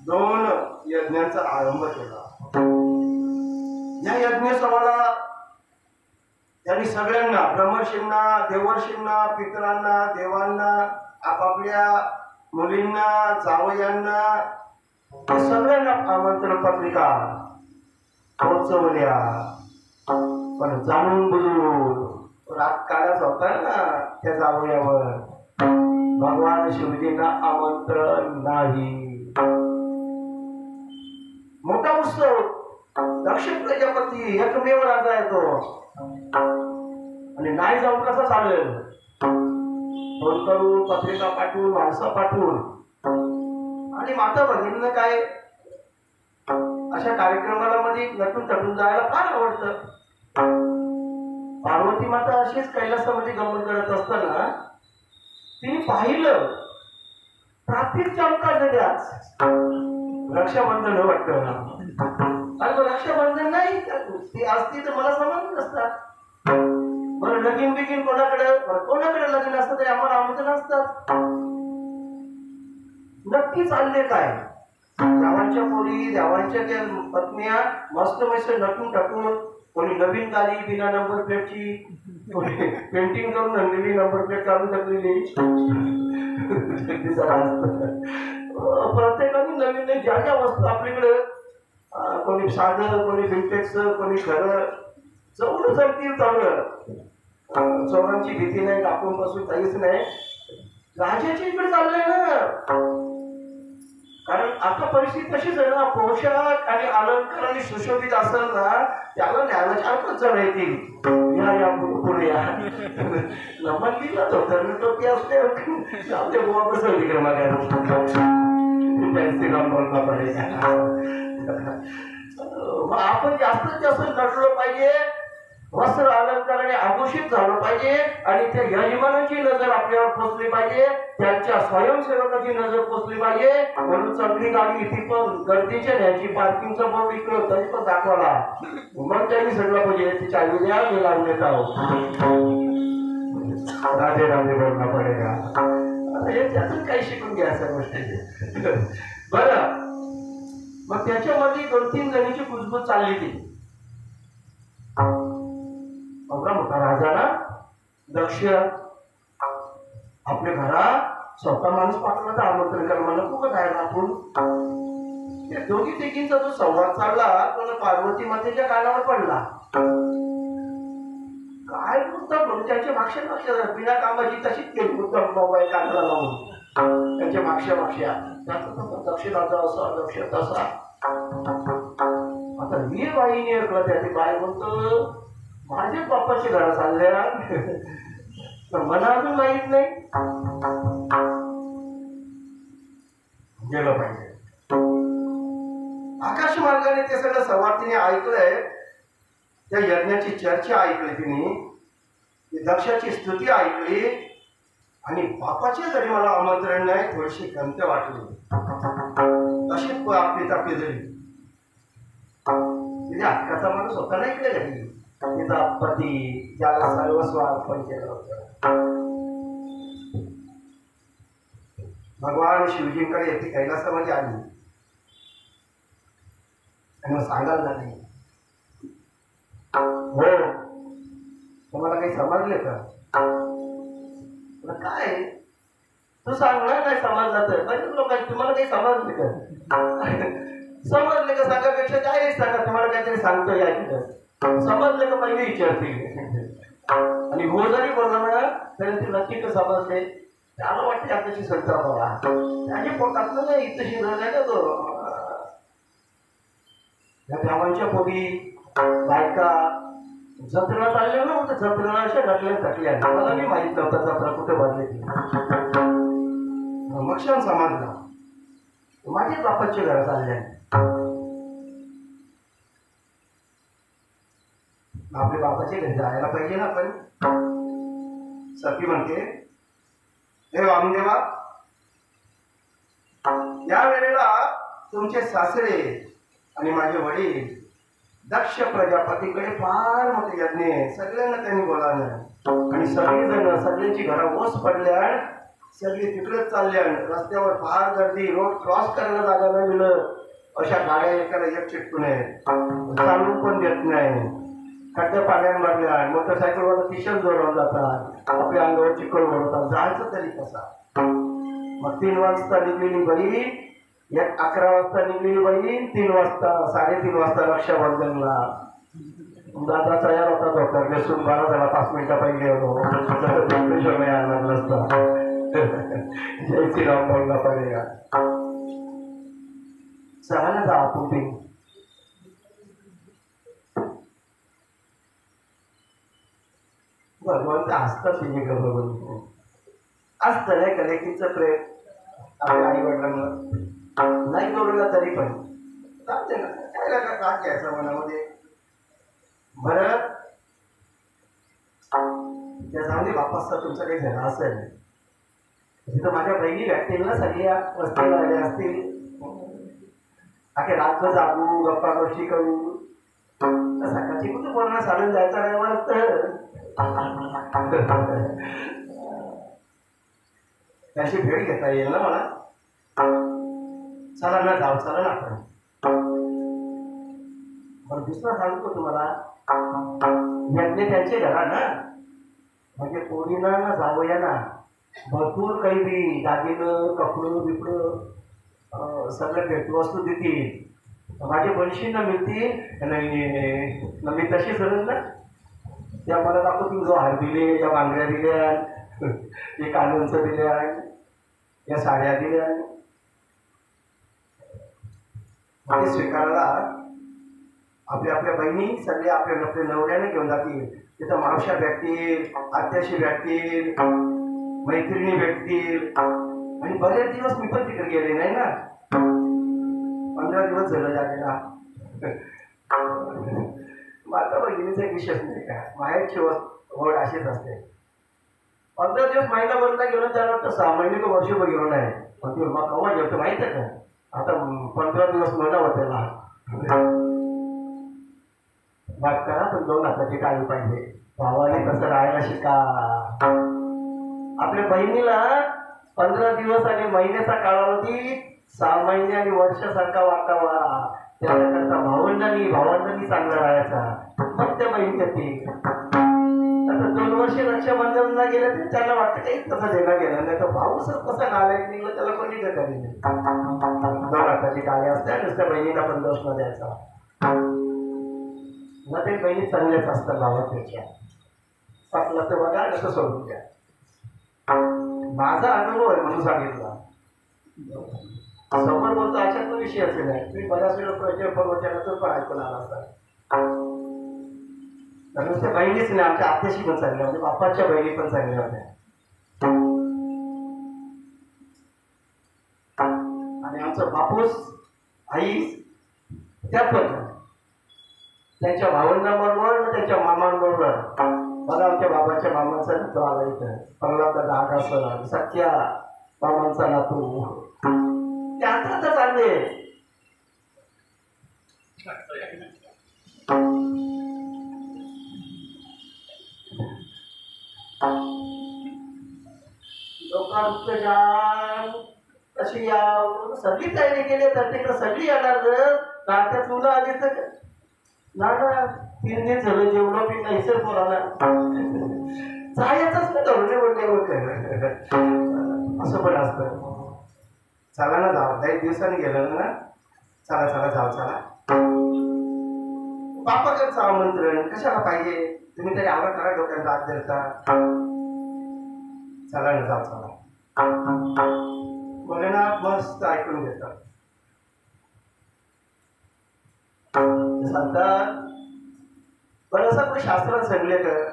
2 यज्ञांचा आरंभ केला. या यज्ञोत्सवाला त्यांनी सगळ्यांना, ब्रह्मर्षींना, देवर्षींना, पितरांना, देवांना, आपापल्या मुलींना, जावयांना, सगळ्यांना आमंत्रण पत्रिका पोहोचवल्या. पण जाणून बुजून राग काढायचा होता ना त्या जावयावर. भगवान शिवजींना आमंत्रण नाही. मोठा उत्सव, दक्ष प्रजापती एकमेव राजा आहे तो. आणि नाही जाऊन कसं चालेल. फोन करून, पत्रिका पाठवून, माणसं पाठवून. आणि माता भगिनींना काय अशा कार्यक्रमाला मध्ये नटून तटून जायला फार आवडतं. पार्वती माता अशीच कैलासामध्ये गमन करत असताना तिने पाहिलं ट्राफिक चमका जगाच रक्षाबंधन वाटतं. अरे रक्षाबंधन नाही ती असती तर मला समजलं नसतात. बरं लगीन बिगीन कोणाकडे लगीन असतं ते आम्हाला आमंत्रण असतात. नक्की चालले काय. देवांच्या पोरी, देवांच्या त्या पत्न्या मस्त मस्त नटून टाकून, कोणी नवीन गाडी बिना नंबर प्लेटची, कोणी पेंटिंग करून नवीन नंबर प्लेट काढून टाकलेली. प्रत्येकाने नवीन नवीन ज्या ज्या वस्तू आपल्याकडे, कोणी साधं, कोणी विंटेक्स, कोणी घर जवळ जमतील चांगलं. चोरांची भीती नाही, टाकून बसून काहीच नाही. राजाच्या इकडे चाललंय ना. कारण आता परिस्थिती तशीच आहे ना. पोशाख आणि अलंकाराने सुशोभित असेल ना त्याला ज्ञानाची अर्थच जण येतील. या पुढे या नमन दिला तो तर टोपी असते आपल्या गोवा कसं विक्रम आपण जास्तीत जास्त नटलो पाहिजे, वस्त्र अलंकाराने आभूषित झालं पाहिजे. आणि त्या यजमानाची नजर आपल्यावर पोचली पाहिजे, त्यांच्या स्वयंसेवकाची नजर पोचली पाहिजे. म्हणून चांगली गाडी ती पण गर्दीच्या न्यायची, पार्किंगचा बोर्ड इकडं तरी पण दाखवाला. मग त्यांनी सगळं पाहिजे ती चावी द्या मी लावून देत आहोत. राधे राधे बोलणं पडेगा. हे त्यातून काही शिकून घ्या सर गोष्टी. बरं मग त्याच्यामध्ये 2-3 जणीची कुजबूज चालली ती. एवढा मोठा राजा ना दक्ष, आपल्या घरात स्वतः माणूस पाठवला तर आमंत्रण कर मला खूप जायला. आपण त्या दोघी तिघींचा जो संवाद चालला तो पार्वती मातेच्या कानावर पडला. काय बोलतात म्हणून त्यांच्या मागच्या बिना कामाची तशीच केली. मुद्दाम मोबाईल कानाला लावून त्यांच्या मागच्या दक्ष राजा असा, दक्ष तसा. आता मी बाईने ऐकलं त्या बाई म्हणतो माझ्या बाप्पाच्या घरा चालल्या मला अजून माहित नाही. गेलं पाहिजे. आकाश मार्गाने ते सगळं संवाद तिने ऐकलंय. त्या यज्ञाची चर्चा ऐकली तिने, दक्षाची स्तुती ऐकली. आणि बापाचे जरी मला आमंत्रण नाही थोडीशी खंत वाटली. अशी आपली तापी जरी तिच्या हक्काचा माणूस होता नाही इकडे घरी. तिचा पती ज्याला सर्वस्व अर्पण केलं होतं. भगवान शिवजींकडे येते कैलासामध्ये आली आणि मग सांगायला लागली, हो तुम्हाला काही समजले का? काय तू सांग ना, काय समजलं तर बरेच लोक तुम्हाला काही समजले का? समजले का सांगापेक्षा काय सांगा, तुम्हाला काहीतरी सांगतो या समजले का पहिले विचारते. आणि हो जरी बोलला ना तरी ते नक्की तर समजले. त्याला वाटते आपल्याशी संताप बाबा त्याच्या पोटातलं नाही इथं शिरलं नाही ना तो. या गावांच्या पोरी बायका जत्रा चालल्या ना, तर जत्रा अशा घटल्या थकल्या. मला मी माहित नव्हता जत्रा कुठे भरली ती. मग क्षण समजला माझ्याच बापाच्या घरात चालल्या. आपल्या बापाच्या घरी जायला पाहिजे ना आपण. सती म्हणते, हे वामदेवा या वेळेला तुमचे सासरे आणि माझे वडील दक्ष प्रजापतीकडे फार मोठे यज्ञ आहे. सगळ्यांना त्यांनी बोलावलं आणि सगळेजण सगळ्यांची घरा ओस पडल्या. सगळे तिकडेच चालल्या. रस्त्यावर फार गर्दी, रोड क्रॉस करायला जागा नाही मिळत. अशा गाड्या एकाला एक चिटकून आहेत. चालू पण देत नाही. खड्ड्या पाण्यात भरल्या. मोटरसायकलवाला किशन जोडून जातात. आपल्या अंगावर चिखल भरवतात. जायचं तरी कसा? मग 3 वाजता निघलेली बाई, 11 वाजता निघलेली बाई, 3 वाजता 3:30 वाजता रक्षाबंधनला दादा तयार होता. डॉक्टर बसून 12 झाला 5 मिनिटं पहिले होतो आणला नसता. जय श्रीराम बोलला पडेगा. सगळ्यांना जा आपण भगवंत असतात तिने का भगवंत असतं नाही का. लेकीचं प्रेम आपल्या आई वडिलांना नाही जोडलं तरी पण चालते ना. काय का घ्यायचं मनामध्ये. बरं त्याच्यामध्ये बापासचा तुमचं काही झाला असेल तिथं माझ्या बहिणी भेटतील ना, सगळ्या वस्तीला आल्या असतील. आखे रात्र जागू गप्पा गोष्टी करू. सकाळची कुठे बोलणं चालून जायचं नाही वाटतं. त्याची भेट घेता येईल ना मला. चला ना जाऊ, चला ना आपण. पण दुसरा सांगतो तुम्हाला, यज्ञ त्यांचे घरा ना, म्हणजे पोरीना ना जावया ना भरपूर काही बी दागिनं कपडं बिपडं सगळं भेटवस्तू देतील. माझ्या बंशींना मिळतील नाही मी तशी सरळ ना. त्या मला दाखवतील जो हार दिले, या बांगड्या दिल्या, हे कानूनचं दिल्या, या साड्या दिल्या. ते स्वीकारायला आपल्या आपल्या बहिणी सगळे आपल्या आपल्या नवऱ्याने घेऊन जातील. तिथं मावश्या भेटतील, आत्याशी भेटतील, मैत्रिणी भेटतील. आणि बरेच दिवस मी पण तिकडे गेले नाही ना. 15 दिवस झालं जागेला. माझा बहिणीचा एक विषय नाही का, माहेरची ओढ अशीच असते. 15 दिवस महिना बदला गेलो त्यानंतर 6 महिने तो वर्षभर गेलो नाही. पण ती मग कवा जेवतो माहिती आहे का? आता 15 दिवस महिना होतेला बात करा. पण 2 हाताची टाळी पाहिजे. भावाने कसं राहायला शिका. आपल्या बहिणीला 15 दिवस आणि महिन्याचा कालावधी 6 महिने आणि वर्षासारखा वाटावा. त्याकरता भावंडांनी चांगला राहायचा. मग त्या बहिणी येते. आता 2 वर्ष रक्षाबंधनला गेले तर त्याला वाटतं काही तसं देणं गेलं नाही. तर भाऊच कसा नालायक निघलं त्याला कोणी का करेल. 2 हाताची टाळी असते. नुसत्या बहिणीला पण दोष न द्यायचा. ना ते बहिणी चांगल्याच असतात भावात त्याच्या. पटलं तर बघा, कसं सोडून द्या. माझा अनुभव आहे म्हणून सांगितला. समोर बोलतो अशात विषय असेल नाही. तुम्ही बऱ्याच वेळा प्रवचनातून पण ऐकून आला असता. नुसत्या बहिणीच नाही, आमच्या आत्याशी पण चांगल्या, म्हणजे बापाच्या बहिणी पण चांगल्या होत्या. आणि आमचा बापूस आई त्या पण त्यांच्या भावंडांबरोबर त्यांच्या मामांबरोबर. मला आमच्या बाबाच्या मामाचा नातू आला इथं. प्रल्हाद डाग असं सख्या मामांचा नातू. ते आता तर चालले. लोकांचं जाण कशी यावं सगळी तयारी केली तर तिकडे सगळी येणार नात्यात मुलं आली तर ना ना 3 दिवस झालं जेवढं मी नाही सर पोराला जायचंच नाही धरणे बोलले असं पण असतं. चला ना जाऊ 10 दिवसांनी गेलं ना चला चला जाऊ चला बापाकडचं आमंत्रण कशाला पाहिजे तुम्ही तरी आवड करा डोक्यात दात धरता चला ना जाऊ चला बोले ना मस्त ऐकून घेतात सांगतात बरं असं कुठे शास्त्रात सांगले तर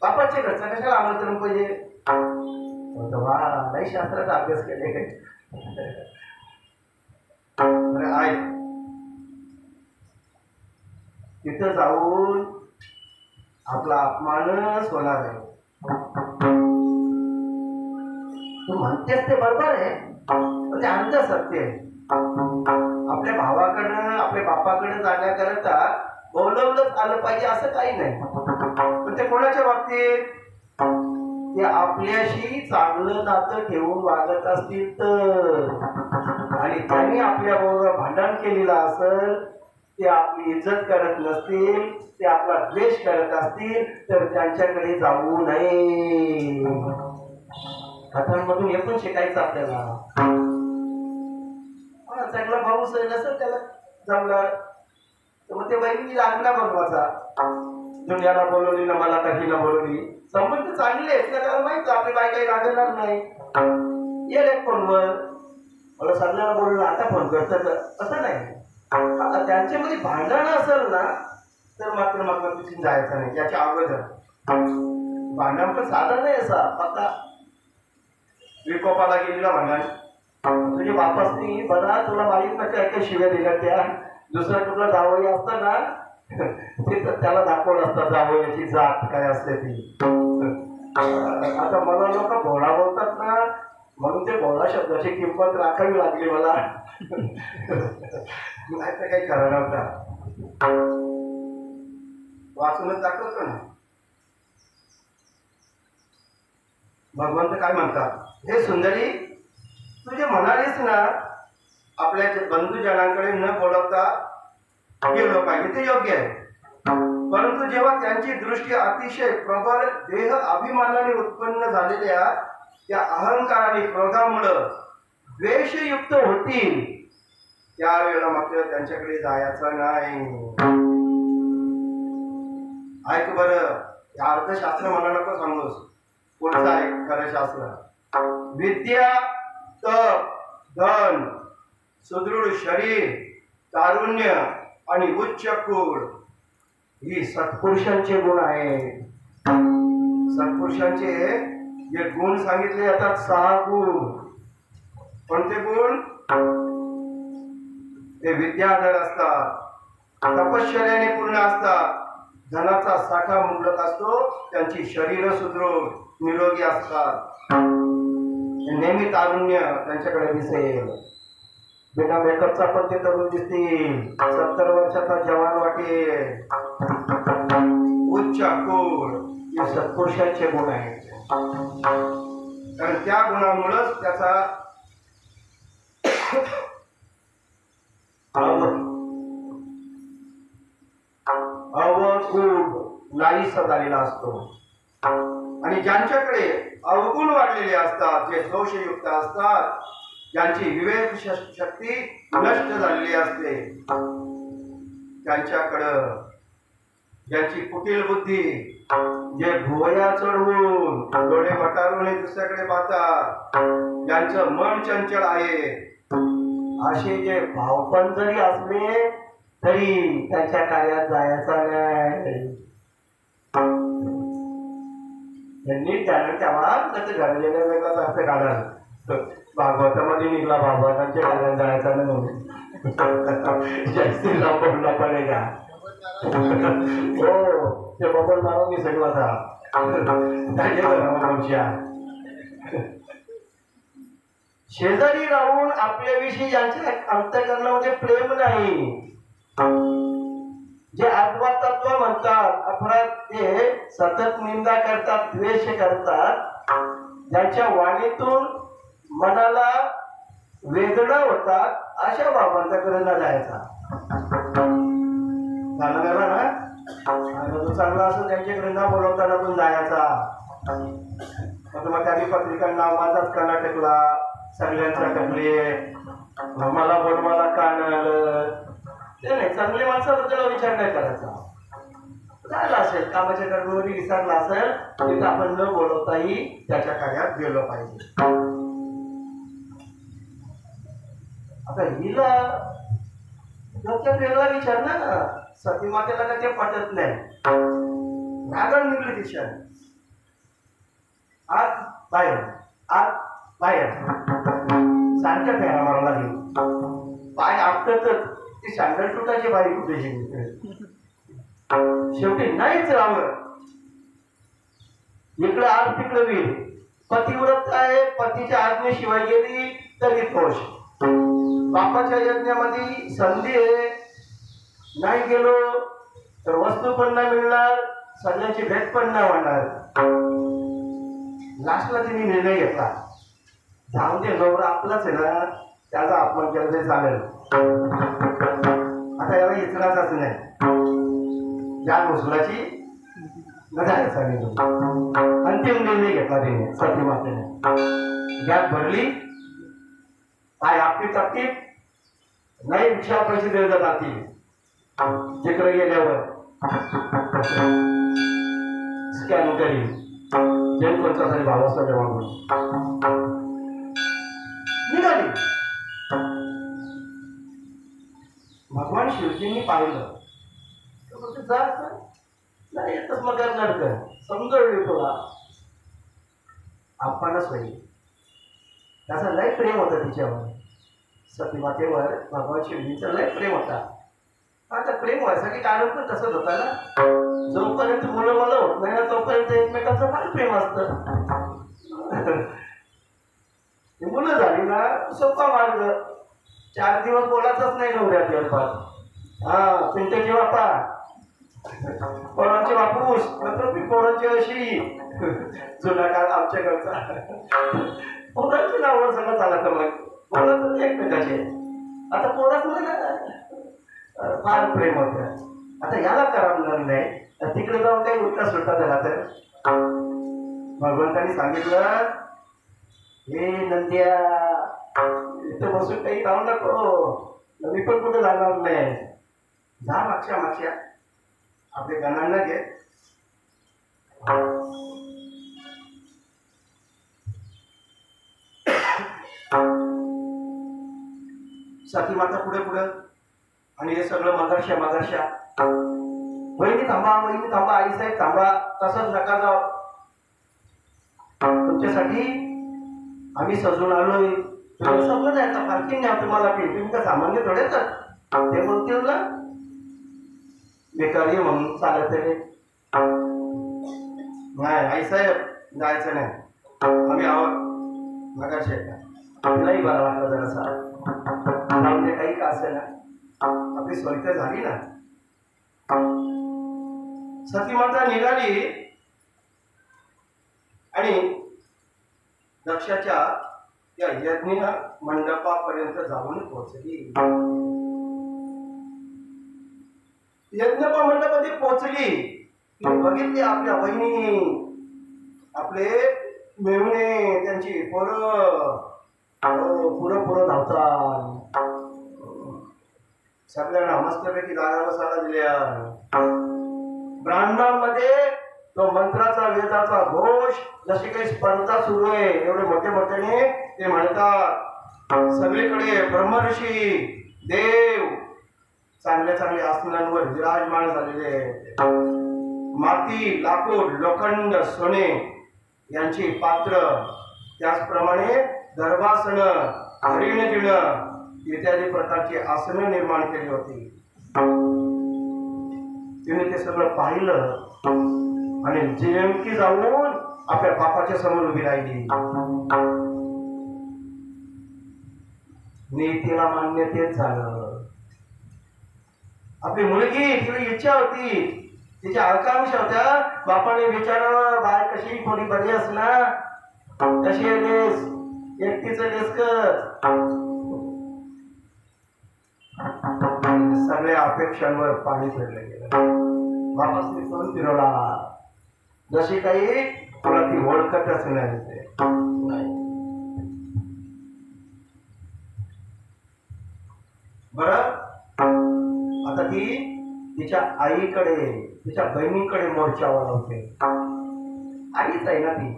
बापाच्या घरचं कशाला आमंत्रण पाहिजे वा नाही शास्त्राचा अभ्यास केले काय तिथं जाऊन आपला अपमानच होणार आहे. तू म्हणतेस ते बरोबर आहे पण ते अंत सत्य आहे. आपल्या भावाकडनं आपल्या बापाकडे जाण्याकरता बोलवलंच आलं पाहिजे असं काही नाही. पण ते कोणाच्या बाबतीत ते आपल्याशी चांगलं नातं ठेवून वागत असतील तर आणि त्यांनी आपल्या बरोबर भांडण केलेलं असेल ते आपली इज्जत करत नसतील ते आपला द्वेष करत असतील तर त्यांच्याकडे जाऊ नये. कथांमधून हे पण शिकायचं आपल्याला. चांगला भाऊ सैल असेल त्याला जमला तर मग ते बहिणीला आज्ञा बनवायचा दुनियाला बोलवली ना मला काही ना बोलवली संबंध चांगले आहेत ना त्याला माहित आपली बाई काही लागणार नाही येईल एक फोनवर मला सगळ्याला बोलवलं आता फोन करतात असं नाही. आता त्यांच्यामध्ये भांडण असेल ना तर मात्र तिथून जायचं नाही त्याच्या अगोदर भांडण पण साधं नाही असा आता विकोपाला गेलेला भांडण तुझे बापासनी बघा तुला माहीत ना काय शिव्या दिल्या त्या दुसऱ्या कुठला जावई असतं ना ते त्याला दाखवलं असतं जावयाची जात काय असते ती. आता मला लोक भोळा बोलतात ना म्हणून ते भोळा शब्दाची किंमत राखावी लागली मला नाही तर काही खरं नव्हता. वाचूनच दाखवतो ना भगवंत काय म्हणतात हे सुंदरी तू जे म्हणालीस ना आपल्या बंधुजनांकडे न बोलवता गेलो पाहिजे ते योग्य आहे. परंतु जेव्हा त्यांची दृष्टी अतिशय प्रबळ देह अभिमानाने उत्पन्न झालेल्या त्या अहंकार आणि क्रोधामुळं द्वेषयुक्त होतील त्यावेळेला मात्र त्यांच्याकडे जायचं नाही. ऐक बरं या अर्थशास्त्र मला नको सांगूस पुढचं आहे खरं शास्त्र. विद्या तप धन सुदृढ शरीर तारुण्य आणि उच्च कुळ ही सत्पुरुषांचे गुण आहेत. सत्पुरुषांचे जे गुण सांगितले जातात 6 गुण. कोणते गुण ते विद्याधर असतात तपश्चर्याने पूर्ण असतात धनाचा साठा मुबलक असतो त्यांची शरीर सुदृढ निरोगी असतात नेहमी तारुण्य त्यांच्याकडे दिसेल बिना मेकअपचा पण ते तरुण दिसतील 70 वर्षाचा जवान वाटेल. उच्च कुळ हे सत्पुरुषांचे गुण आहेत कारण त्या गुणामुळेच त्याचा अवगुण नाहीसा झालेला असतो. आणि ज्यांच्याकडे अवगुण वाढलेले असतात जे दोषयुक्त असतात ज्यांची विवेक शक्ती नष्ट झालेली असते त्यांच्याकडं ज्यांची कुटील बुद्धी जे भुवया चढवून डोळे वटारून दुसऱ्याकडे पाहतात ज्यांचं मन चंचल आहे असे जे भावपण जरी असले तरी त्यांच्या कार्यात जायचा नाही. त्यांनी त्यानं तेव्हा त्याचं घडलेल्या वेगळाच अर्थ काढाल भागवतामध्ये निघला बाबा त्यांच्या कार्यात जायचा नाही जास्ती लांबला पडेगा हो ते बबल मारून मी सगळा था शेजारी राहून आपल्याविषयी ज्यांच्या अंतःकरणामध्ये प्रेम नाही जे आत्मा तत्व म्हणतात अपराध ते सतत निंदा करतात, द्वेष करतात, ज्यांच्या वाणीतून मनाला वेदना होतात, अशा बाबांच्याकडे न जायचा. चांगला ना, आणि जो चांगला असं त्यांच्याकडे न बोलवताना पण जायचा. मग त्यांनी पत्रिका नाव माझाच कर्नाटकला सगळ्यांचा कडले मला बोलवाला का आलं ते नाही. चांगले माणसाबद्दल विचार नाही करायचा. झालं असेल कामाच्या कर्मचारी विसरला असेल तिथं आपण न बोलवताही त्याच्या कार्यात गेलो पाहिजे. आता हिला डोक्यात वेगळा विचार ना, सती मातेला का ते पटत नाही. रागण निघली दिशा, आत बाहेर आत बाहेर सारख्या फेरा मारायला लागली. पाय आपटतच ती सँडल तुटाची बाई कुठे शेवटी नाहीच राहलं. इकडं आग तिकडं वीर. पतिव्रत आहे, पतीच्या आज्ञेशिवाय गेली तरी दोष. बापाच्या यज्ञामध्ये संधी आहे, नाही गेलो तर वस्तू पण नाही मिळणार, सगळ्यांची भेट पण नाही होणार. लास्टला तिने निर्णय घेतला, जाऊन ते नवरा आपलाच आहे ना, त्याचा अपमान केला तरी चालेल, आता याला इचराचाच नाही. या मुसलाची जायचा अंतिम निर्णय घेतला तिने सती मातेने. गॅस भरली, पाय आपटीत आपटीत नाही भिक्षा पैसे दिले जातात ती तिकडे गेल्यावर स्कॅन करी जन कोणता भावासाठी मागून निघाली. भगवान शिवजींनी पाहिलं नाही येतच मग समजवली तुला आपणच होईल. त्याचा लय प्रेम होता तिच्यावर, सतीमातेवर भगवान शिवजींचा लय प्रेम होता. आता प्रेम व्हायसाठी कारण पण तसंच होता ना, जोपर्यंत मुलं मला होत नाही ना तोपर्यंत एकमेकांचं फार प्रेम असतं. मुलं झाली ना सोपा मार्ग, 4 दिवस बोलायचंच नाही नवऱ्याच्या पास. हा पिंटची बापा पोरांचे बापूस पोरांची अशी जुना काळ आमच्याकडचा पोरांची नावावर सगळं चालत मग पोरांचं एकमेकाचे. आता पोराच फार प्रेम होत. आता याला करमणार नाही, तिकडे जाऊन काही उलटा सुलटा झाला तर भगवंतानी सांगितलं, हे नंद्या इथं बसून काही राहू नको, मी पण कुठे जाणार नाही, जा मागच्या मागच्या आपल्या गणांना घे. सती माता पुढे पुढे आणि हे सगळं मगरशा वहिनी थांबा, वहिनी थांबा, आईसाहेब थांबा, तसंच नका जाऊ, तुमच्यासाठी आम्ही सजून आलोय. सगळं जायचं पार्किंग नाही तुम्हाला, तुम्ही का सामान्य थोडेच ते बोलतील ना बेकारी म्हणून चालत नाही. आईसाहेब जायचं नाही, आम्ही आहोत. मगाशी तिलाही बरं वाटलं जरासा, जाऊन काही का असेल ना, आपली सोय तर झाली ना. सतीमाता निघाली आणि दक्षाच्या या यज्ञ मंडपापर्यंत जाऊन पोहोचली. यज्ञ मंडपामध्ये पोहोचली, बघितली आपल्या बहिणी, आपले मेहुणे, त्यांची पोरं पुरं धावतात. सगळ्यांना मस्तपैकी जागा बसायला दिल्या. ब्राह्मणांमध्ये तो मंत्राचा वेदाचा घोष, जशी काही स्पर्धा सुरू आहे एवढे मोठे मोठ्याने ते म्हणतात. सगळीकडे ब्रह्मर्षी देव चांगल्या चांगल्या आसनांवर विराजमान झालेले, माती लाकूड लोखंड सोने यांची पात्र, त्याचप्रमाणे गर्भासन हरिणजिण इत्यादी प्रकारची आसनं निर्माण केली होती. तिने ते सगळं पाहिलं आणि नेमकी जाऊन आपल्या बापाच्या समोर उभी राहिली. नीतीला मान्य तेच झालं. आपली मुलगी, तिला इच्छा होती, तिच्या आकांक्षा होत्या, बापाने विचारावं बाय कशी कोणी बरी असणार, कशी आहेस, एकटीच आहेस का. सगळ्या अपेक्षांवर पाणी फिरलं गेलं. वापस निघून फिरवला, जशी काही तुला ती ओळखतच नाही. बर आता ती तिच्या आईकडे, तिच्या बहिणीकडे मोर्चा वळवते. आईच आहे ना ती.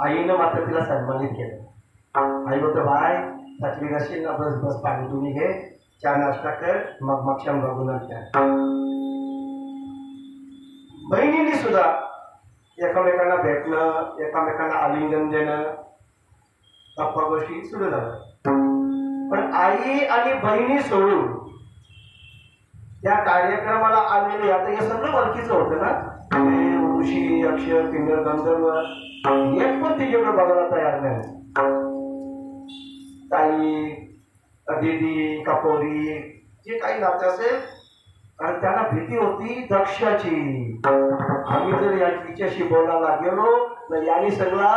आईनं मात्र तिला सन्मानित केलं. आई बोलतो बाय थकली नसेल ना, बस बस पाणी तुम्ही घे, चहा नाश्ता कर, मग क्षम बघूनच द्या. बहिणींनी सुद्धा एकामेकांना भेटणं, एकामेकांना आलिंगन देणं, गप्पा गोष्टी सुरू झालं. पण आई आणि बहिणी सोडून त्या कार्यक्रमाला आलेले, आता हे सगळं ओळखीचं होतं ना, ऋषी, अक्षर, किन्नर, गंधर्व, एक पण तिच्याकडे बघायला तयार नाही. ताई, दीदी, कपोरी, जे काही नाते असेल, कारण त्यांना भीती होती दक्षाची. आम्ही जर तिच्याशी बोलायला गेलो तर याने सगळा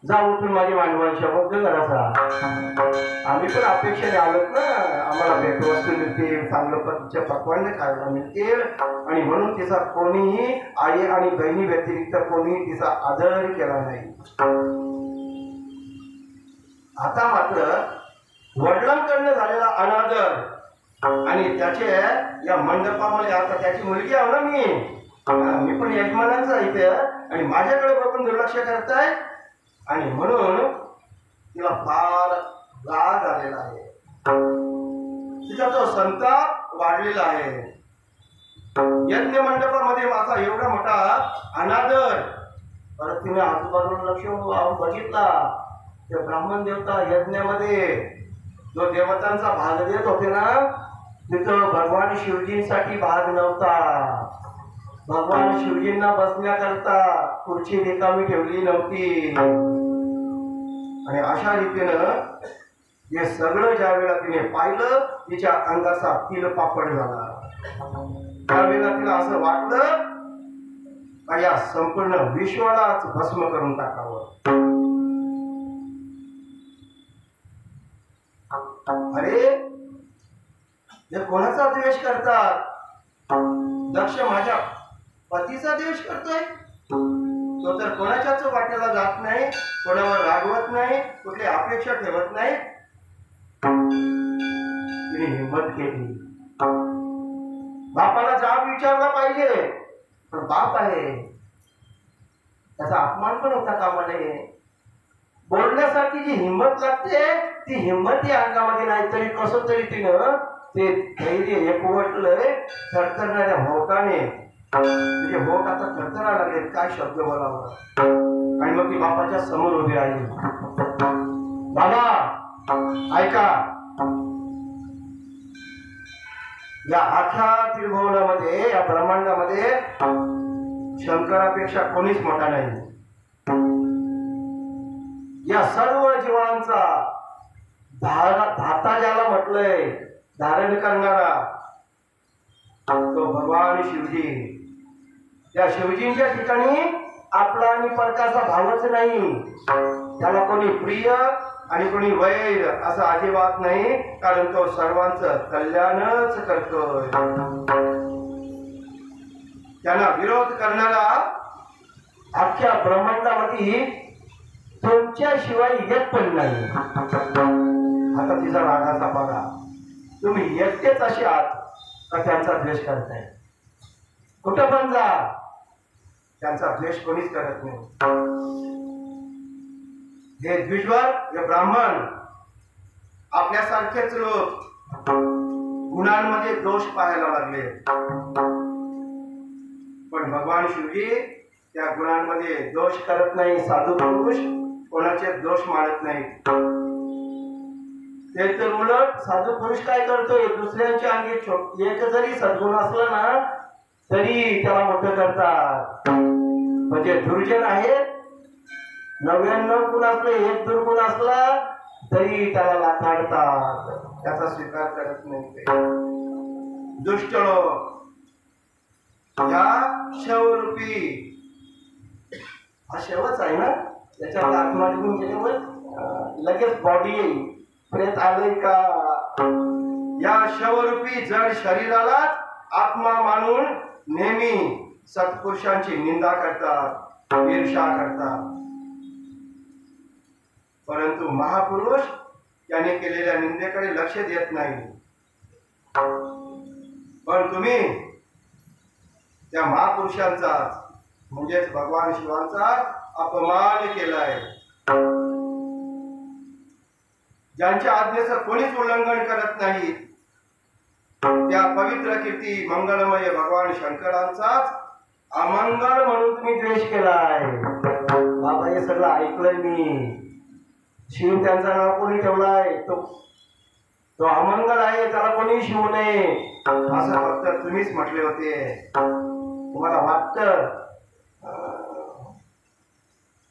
जा उठून माझी मांडवांच्या बद्दल करायचा. आम्ही पण अपेक्षेने आलोत ना, आम्हाला भेटवस्तू मिळतील, चांगलं पद्धतीच्या पक्वाने खायला मिळतील, आणि म्हणून तिचा कोणीही आई आणि बहिणी व्यतिरिक्त कोणी तिचा आदर केला नाही. आता मात्र वडिलांकडनं झालेला अनादर आणि त्याचे या मंडपामध्ये, आता त्याची मुलगी आहे ना मी पण यजमानांचा इथे, आणि माझ्याकडे बघून दुर्लक्ष करताय, आणि म्हणून तिला फार राग आलेला आहे. तिचा तो संताप वाढलेला आहे. यज्ञ मंडपामध्ये माझा एवढा मोठा अनादर, परत तिने आजूबाजूला लक्ष बघितला. ते ब्राह्मण देवता यज्ञामध्ये जो देवतांचा भाग देत होते ना, तिथं भगवान शिवजींसाठी भाग नव्हता. भगवान शिवजींना बसण्याकरता खुर्ची रिकामी ठेवली नव्हती. आणि अशा रीतीनं हे सगळं ज्या वेळेला तिने पाहिलं, तिच्या अंगाचा तिलपापड झाला. त्यावेळेला तिला असं वाटलं का या संपूर्ण विश्वालाच भस्म करून टाकावं. अरे हे कोणाचा द्वेष करतात? दक्ष माझ्या पतीचा द्वेष करतोय. तो तर कोणाच्याच वाट्याला जात नाही, कोणावर रागवत नाही, कुठली अपेक्षा ठेवत नाही. तिने हिंमत केली. बापाला जाब विचारला पाहिजे, पण बाप आहे, त्याचा अपमान पण होता कामा नये. बोलण्यासाठी जी हिंमत लागते ती हिंमत या अंगामध्ये नाही. तरी कसं तरी तिनं ते धैर्य एकवटलंय. थरथरणाऱ्या होटाने तिचे होट आता थरथरा लागले, काय शब्द बोलावा. आणि मग ती बापाच्या समोर उभी राहिली. बाबा ऐका, या आख्या त्रिभुवनामध्ये, या ब्रह्मांडामध्ये शंकरापेक्षा कोणीच मोठा नाही. या सर्व जीवांचा धाता ज्याला म्हटलंय, धारण करणारा तो भगवान शिवजी. त्या शिवजींच्या ठिकाणी आपला आणि परकाचा भावच नाही. त्याला कोणी प्रिय आणि कोणी वैर असं अजिबात नाही, कारण तो सर्वांचं कल्याणच करतोय. त्यांना विरोध करणारा अख्ख्या ब्रह्मांडामध्ये तुमच्याशिवाय एक पण नाही. आता तिचा रागाचा बघा, तुम्ही एकटेच असे आहात का त्यांचा द्वेष करताय? कुठं पण जा, त्यांचा द्वेष कोणीच करत नाही. हे द्विजवर, हे ब्राह्मण, आपल्यासारखेच लोक गुणांमध्ये दोष पाहायला लागले. पण भगवान शिवजी त्या गुणांमध्ये दोष करत नाही. साधू पुरुष कोणाचे दोष मानत नाही. ते तर उलट साधू पुरुष काय करतोय, दुसऱ्यांच्या अंगी एक जरी सद्गुण असला ना तरी त्याला मोठं करतात. म्हणजे दुर्जन आहेत, 99 गुण असले, एक दुर्गुण असला तरी त्याला लाथाडतात, त्याचा स्वीकार करत नाही. दुष्ट या शवरूपी हा शेवच आहे ना, त्याच्यावर आत्मा निघून गेल्यावर लगेच बॉडी येईल. प्रेत आलंय का? या शवरूपी जड शरीराला आत्मा मानून नेहमी सत्पुरुषांची निंदा करतात, ईर्ष्या करतात. परंतु महापुरुष त्याने केलेल्या निंदेकडे लक्ष देत नाही. पण तुम्ही त्या महापुरुषांचा म्हणजेच भगवान शिवांचा अपमान केलाय. ज्यांच्या आज्ञेचं कोणीच उल्लंघन करत नाही त्या पवित्र कीर्ती मंगलमय भगवान शंकरांचाच अमंगल म्हणून तुम्ही द्वेष केलाय. बाबा हे सगळं ऐकलंय मी. शिव त्यांचं नाव कोणी ठेवलाय? तो अमंगल आहे, त्याला कोणी शिवू नये असं फक्त तुम्हीच म्हटले होते. तुम्हाला वाटतं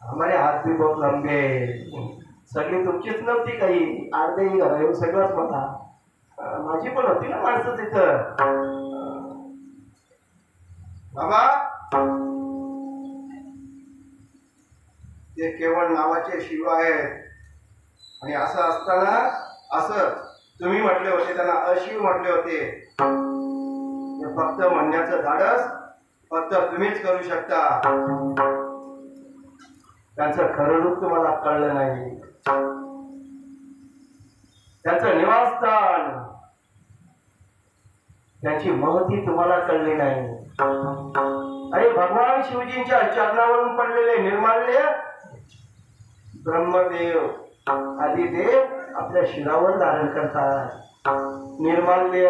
हमारे हात भी बहुत लंबे, सगळी तुमचीच नव्हती, काही अर्धेही घरा येऊन सगळंच मला माझी पण होती ना माणसं तिथं. बाबा ते केवळ नावाचे शिव आहेत. आणि असं असताना असं तुम्ही म्हटले होते, त्यांना अशिव म्हटले होते. फक्त म्हणण्याचं धाडस फक्त तुम्हीच करू शकता. त्यांचं खरं रूप तुम्हाला कळलं नाही. त्यांचं निवासस्थान, त्यांची महती तुम्हाला कळली नाही. अरे भगवान शिवजींच्या चरणावरून पडलेले निर्माल्य ब्रह्मदेव आदिदेव आपल्या शिरावर धारण करतात. निर्माल्य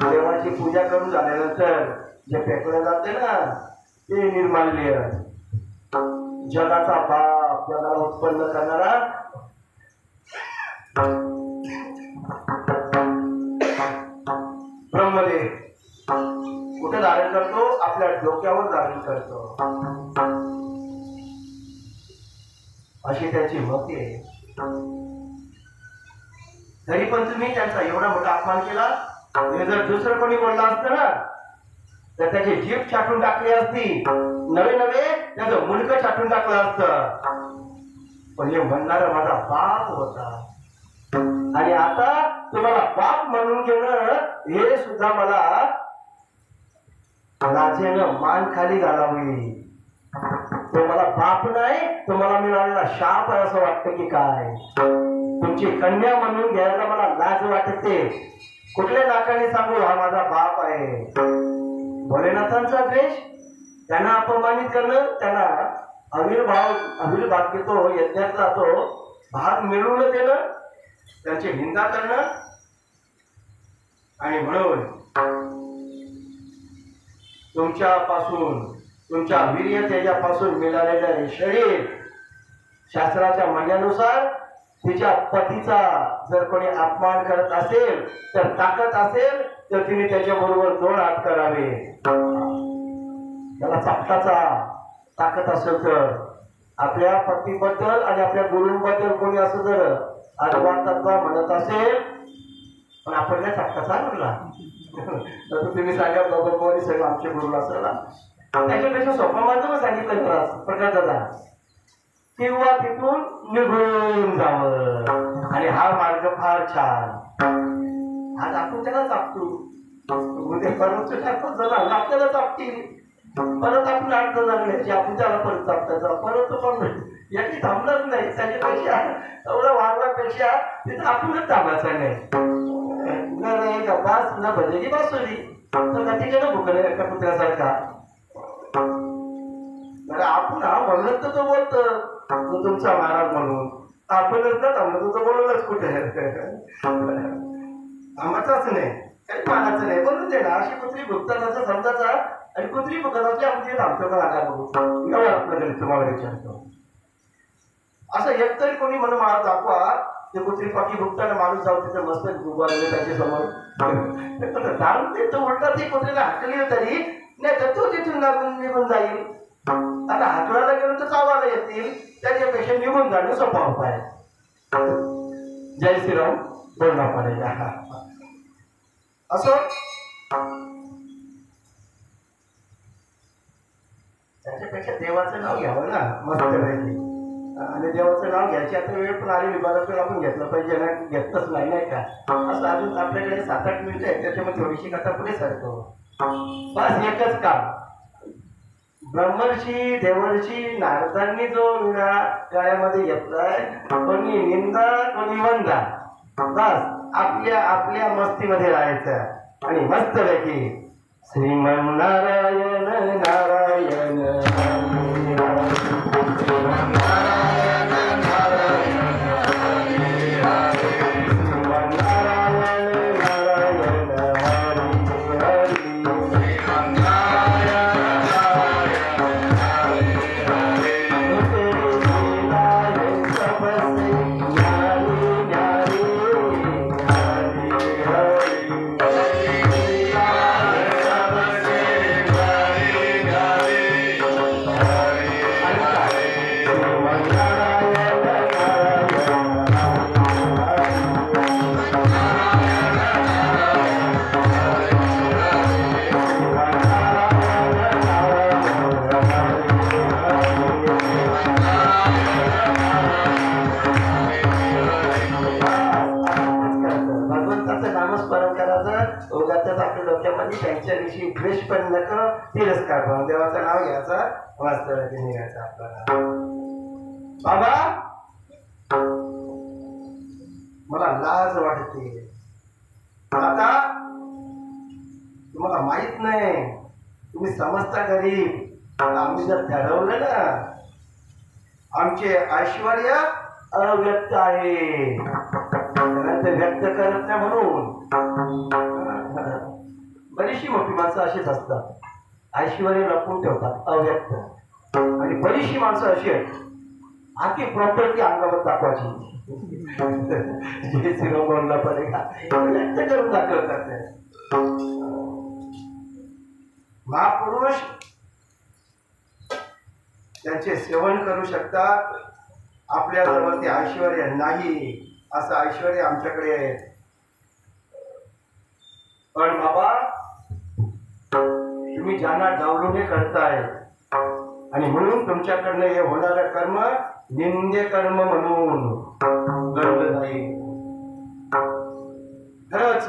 देवाची पूजा करून झाल्यानंतर जे फेकलं जाते ना ते निर्माल्य. जगाचा बाप, जगाला उत्पन्न करणारा ब्रह्मदेव कुठे धारण करतो? आपल्या डोक्यावर धारण करतो. अशी त्याची मती आहे. तरी पण तुम्ही त्यांचा एवढा मोठा अपमान केला. हे जर दुसरं कोणी बोललं असतं ना तर त्याची जीभ छाटून टाकली असती, नवे नवे त्याचं मुंडकं छाटून टाकलं असतं. पण हे म्हणणारा माझा बाप होता. आणि आता तुम्हाला बाप म्हणून घेणं हे सुद्धा मला लाजेनं मान खाली घालावी. तो मला बाप नाही, तो मला मिळालेला शाप आहे असं वाटतं की काय? तुमची कन्या म्हणून घ्यायला मला लाज वाटते. कुठल्या नाकाने सांगू हा माझा बाप आहे? भोलेनाथांचा द्वेष, त्यांना अपमानित करणं, त्यांना अविर्भाग घेतो यज्ञातला तो भाग मिळवून देणं, त्यांची निंदा करणं. आणि म्हणून तुमच्यापासून, तुमच्या वीर्य तेजापासून मिळालेलं शरीर शास्त्राच्या म्हणण्यानुसार तिच्या पतीचा जर कोणी अपमान करत असेल तर ताकद असेल तर तिने त्याच्याबरोबर 2 हात करावे. त्याला चापटाचा ताकद असेल तर आपल्या पतीबद्दल आणि आपल्या गुरुंबद्दल कोणी असं जर अद्वैतत्व म्हणत असेल, पण आपण काय चापटाचा म्हणला तर तुम्ही सांगा बाबा सगळं आमच्या गुरुला असेल. त्याच्यापेक्षा सोपा मार्ग सांगितलं प्रकाश दादा, किंवा तिथून निघून जावं. आणि हा मार्ग फार छान. आज आपण त्याला चापतो, उद्या परत आपल्याला चापतील, परत आपण अडचण लागण्याची, आपण त्याला परत चापतायचा, परत पण याची थांबणार नाही. त्याच्यापेक्षा एवढं वागण्यापेक्षा तिथं आपणच थांबायचं नाही. न बास न भजली बासुरी तर कधीकडे भुकले एका कुत्र्यासारखा. आपण हा म्हणत तो बोलतो तुमचा महाराज म्हणून, आपणच ना थांबलं तो बोलवलंच कुठे थांबायचाच नाही, काही मानाचं नाही. बोलून दे ना. अशी कुत्री भुकतानाचा समजाचा आणि कुत्री भुकत असली आपण ते थांबतो का लागा बघू एवढं तुम्हाला विचारतो. असं एकतरी कोणी म्हणून मला दाखवा ते कुत्री पाकी भुकताना माणूस जाऊ तिथे मस्त उभारले त्याच्या समोर धारून ते तो उलटा ती कुत्रीला हाकली तरी नाही तर तो तिथून लागून निघून जाईल. आता हाकलायला गेलो तर चावायला येतील, त्याच्यापेक्षा निघून जाणं सोपा उपाय. जय श्रीराम. बोलणं पडेल असं म्हणण्यापेक्षा देवाचं नाव घ्यावं ना मस्त पैकी. आणि देवाचं नाव घ्यायची आता वेळ पण आलेली, बराच वेळ आपण घेतलं पाहिजे ना, घेतलंच नाही का. असं अजून आपल्याकडे 7-8 मिनिटं आहेत, त्याच्यामध्ये थोडीशी कथा पुढे सरतो. बस एकच काम. ब्रह्मर्षी देवर्षी नारदांनी जो विडा गळ्यामध्ये घेतलाय, कोणी निंदा कोणी वंदा, बस आपल्या आपल्या मस्तीमध्ये राहायचं आणि मस्त पैकी श्रीमन्नारायण नारायण त्यांच्याविषयी द्वेष पण नको, तिरस्कार पण. देवाचं नाव घ्यायचा, वास्तवात निघायचं आपल्याला. बाबा मला लाज वाटते. आता तुम्हाला माहित नाही, तुम्ही समजता गरीब. आम्ही जर ठरवलं ना, आमचे ऐश्वर्य अव्यक्त आहे, ते व्यक्त करत नाही म्हणून. बरीचशी मोठी माणसं अशीच असतात, ऐश्वर्य लपवून ठेवतात, अव्यक्त. आणि बरीचशी माणसं अशी आहेत, आखी प्रॉपर्टी अंगावर दाखवायची, बोलला पडेगा व्यक्त करून दाखवतात. महापुरुष त्यांचे सेवन करू शकतात, आपल्या जवळ ते ऐश्वर्य नाही. असं ऐश्वर्य आमच्याकडे आहे. पण बाबा तुम्ही ज्यांना डावलूने करताय, आणि म्हणून तुमच्याकडनं हे होणारं कर्म निंदे कर्म म्हणून गणलं जाईल. खरंच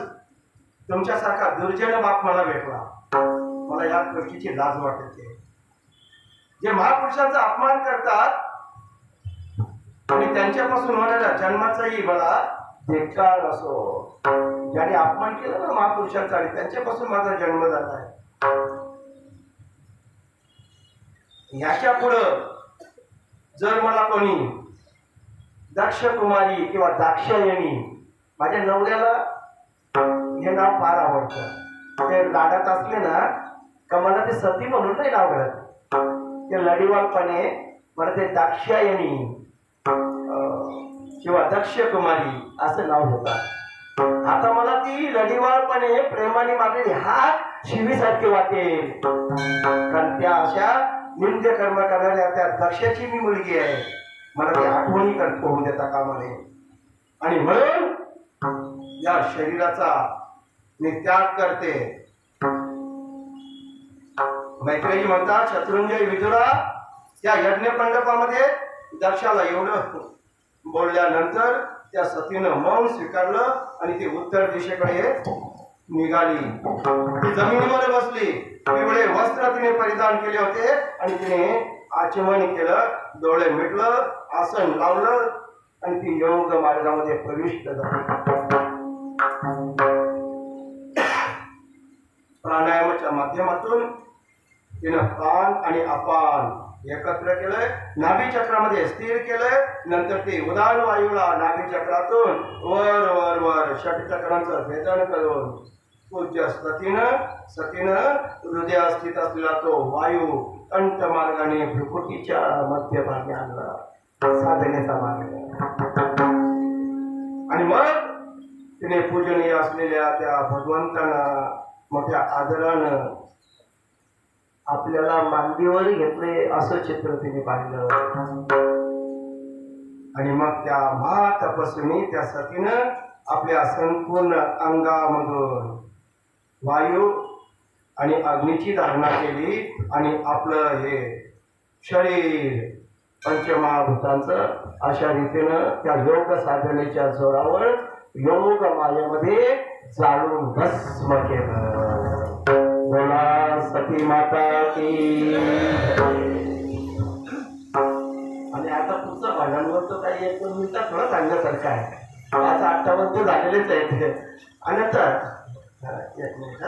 तुमच्यासारखा दुर्जन बाप मला भेटला. मला या गोष्टीची लाज वाटते. जे महापुरुषांचा अपमान करतात आणि त्यांच्यापासून होणाऱ्या जन्माचाही मला धिक्कार असो. ज्याने अपमान केला ना महापुरुषांचा, आणि त्यांच्यापासून माझा जन्म झाला आहे. याच्या पुढं जर मला कोणी दक्ष कुमारी किंवा दाक्षायणी, माझ्या नवऱ्याला हे नाव फार आवडतं. ते लाडात असले ना का मला ते सती म्हणून नाही नाव घडत, ते लढीवाळपणे मला ते दाक्षायणी किंवा दक्ष कुमारी असं नाव होतं. आता मला ती लढीवाळपणे प्रेमाने मागलेली हात शिवीसारखी वाटेल, कारण त्या अशा निंद्य कर्म करणाऱ्या त्या दक्षाची मी मुलगी आहे. मला ती आठवणी करतो होऊन देता कामा नये. आणि म्हणून या शरीराचा मी त्याग करते. मैत्रेयी म्हणतात, शत्रुंजय विदुरा त्या यज्ञ मंडपामध्ये दक्षाला एवढं बोलल्यानंतर त्या सतीनं मौन स्वीकारलं आणि ती उत्तर दिशेकडे निघाली. ती जमिनीवर बसली. पिवळे वस्त्र तिने परिधान केले होते आणि तिने आचमन केलं, डोळे मिटलं, आसन लावलं आणि ती योग मार्गामध्ये प्रविष्ट झाली. प्राणायामाच्या माध्यमातून तिनं प्राण आणि अपान एकत्र केलंय, नाभी चक्रामध्ये स्थिर केलंय. नंतर ते उदान वायूला नाभी चक्रातून वर वर वर षटचक्रांचं भेदन करून पूज्य सतीनं हृदयात स्थित असलेला तो वायू कंठ मार्गाने भ्रुकुटीच्या मध्यभागी आणला, साधनेचा मार्ग. आणि मग तिने पूजनीय असलेल्या त्या भगवंतांना मोठ्या आदरानं आपल्याला मांडीवर घेतले असं चित्र तिने पाहिलं. आणि मग त्या महातपस्विनी त्या सतीनं आपल्या संपूर्ण अंगामधून वायू आणि अग्नीची धारणा केली आणि आपलं हे शरीर पंचमहाभूतांचं अशा रीतीनं त्या योग साधनेच्या जोरावर योग मायेमध्ये जाळून भस्म केलं. बोला सती माता की. आणि आता पुढचं भांडणांवर तर काही 1-2 मिनिटात थोडं सांगण्यासारखं आहे. आज 58 झालेलेच आहेत. आणि आता 1 मिनिट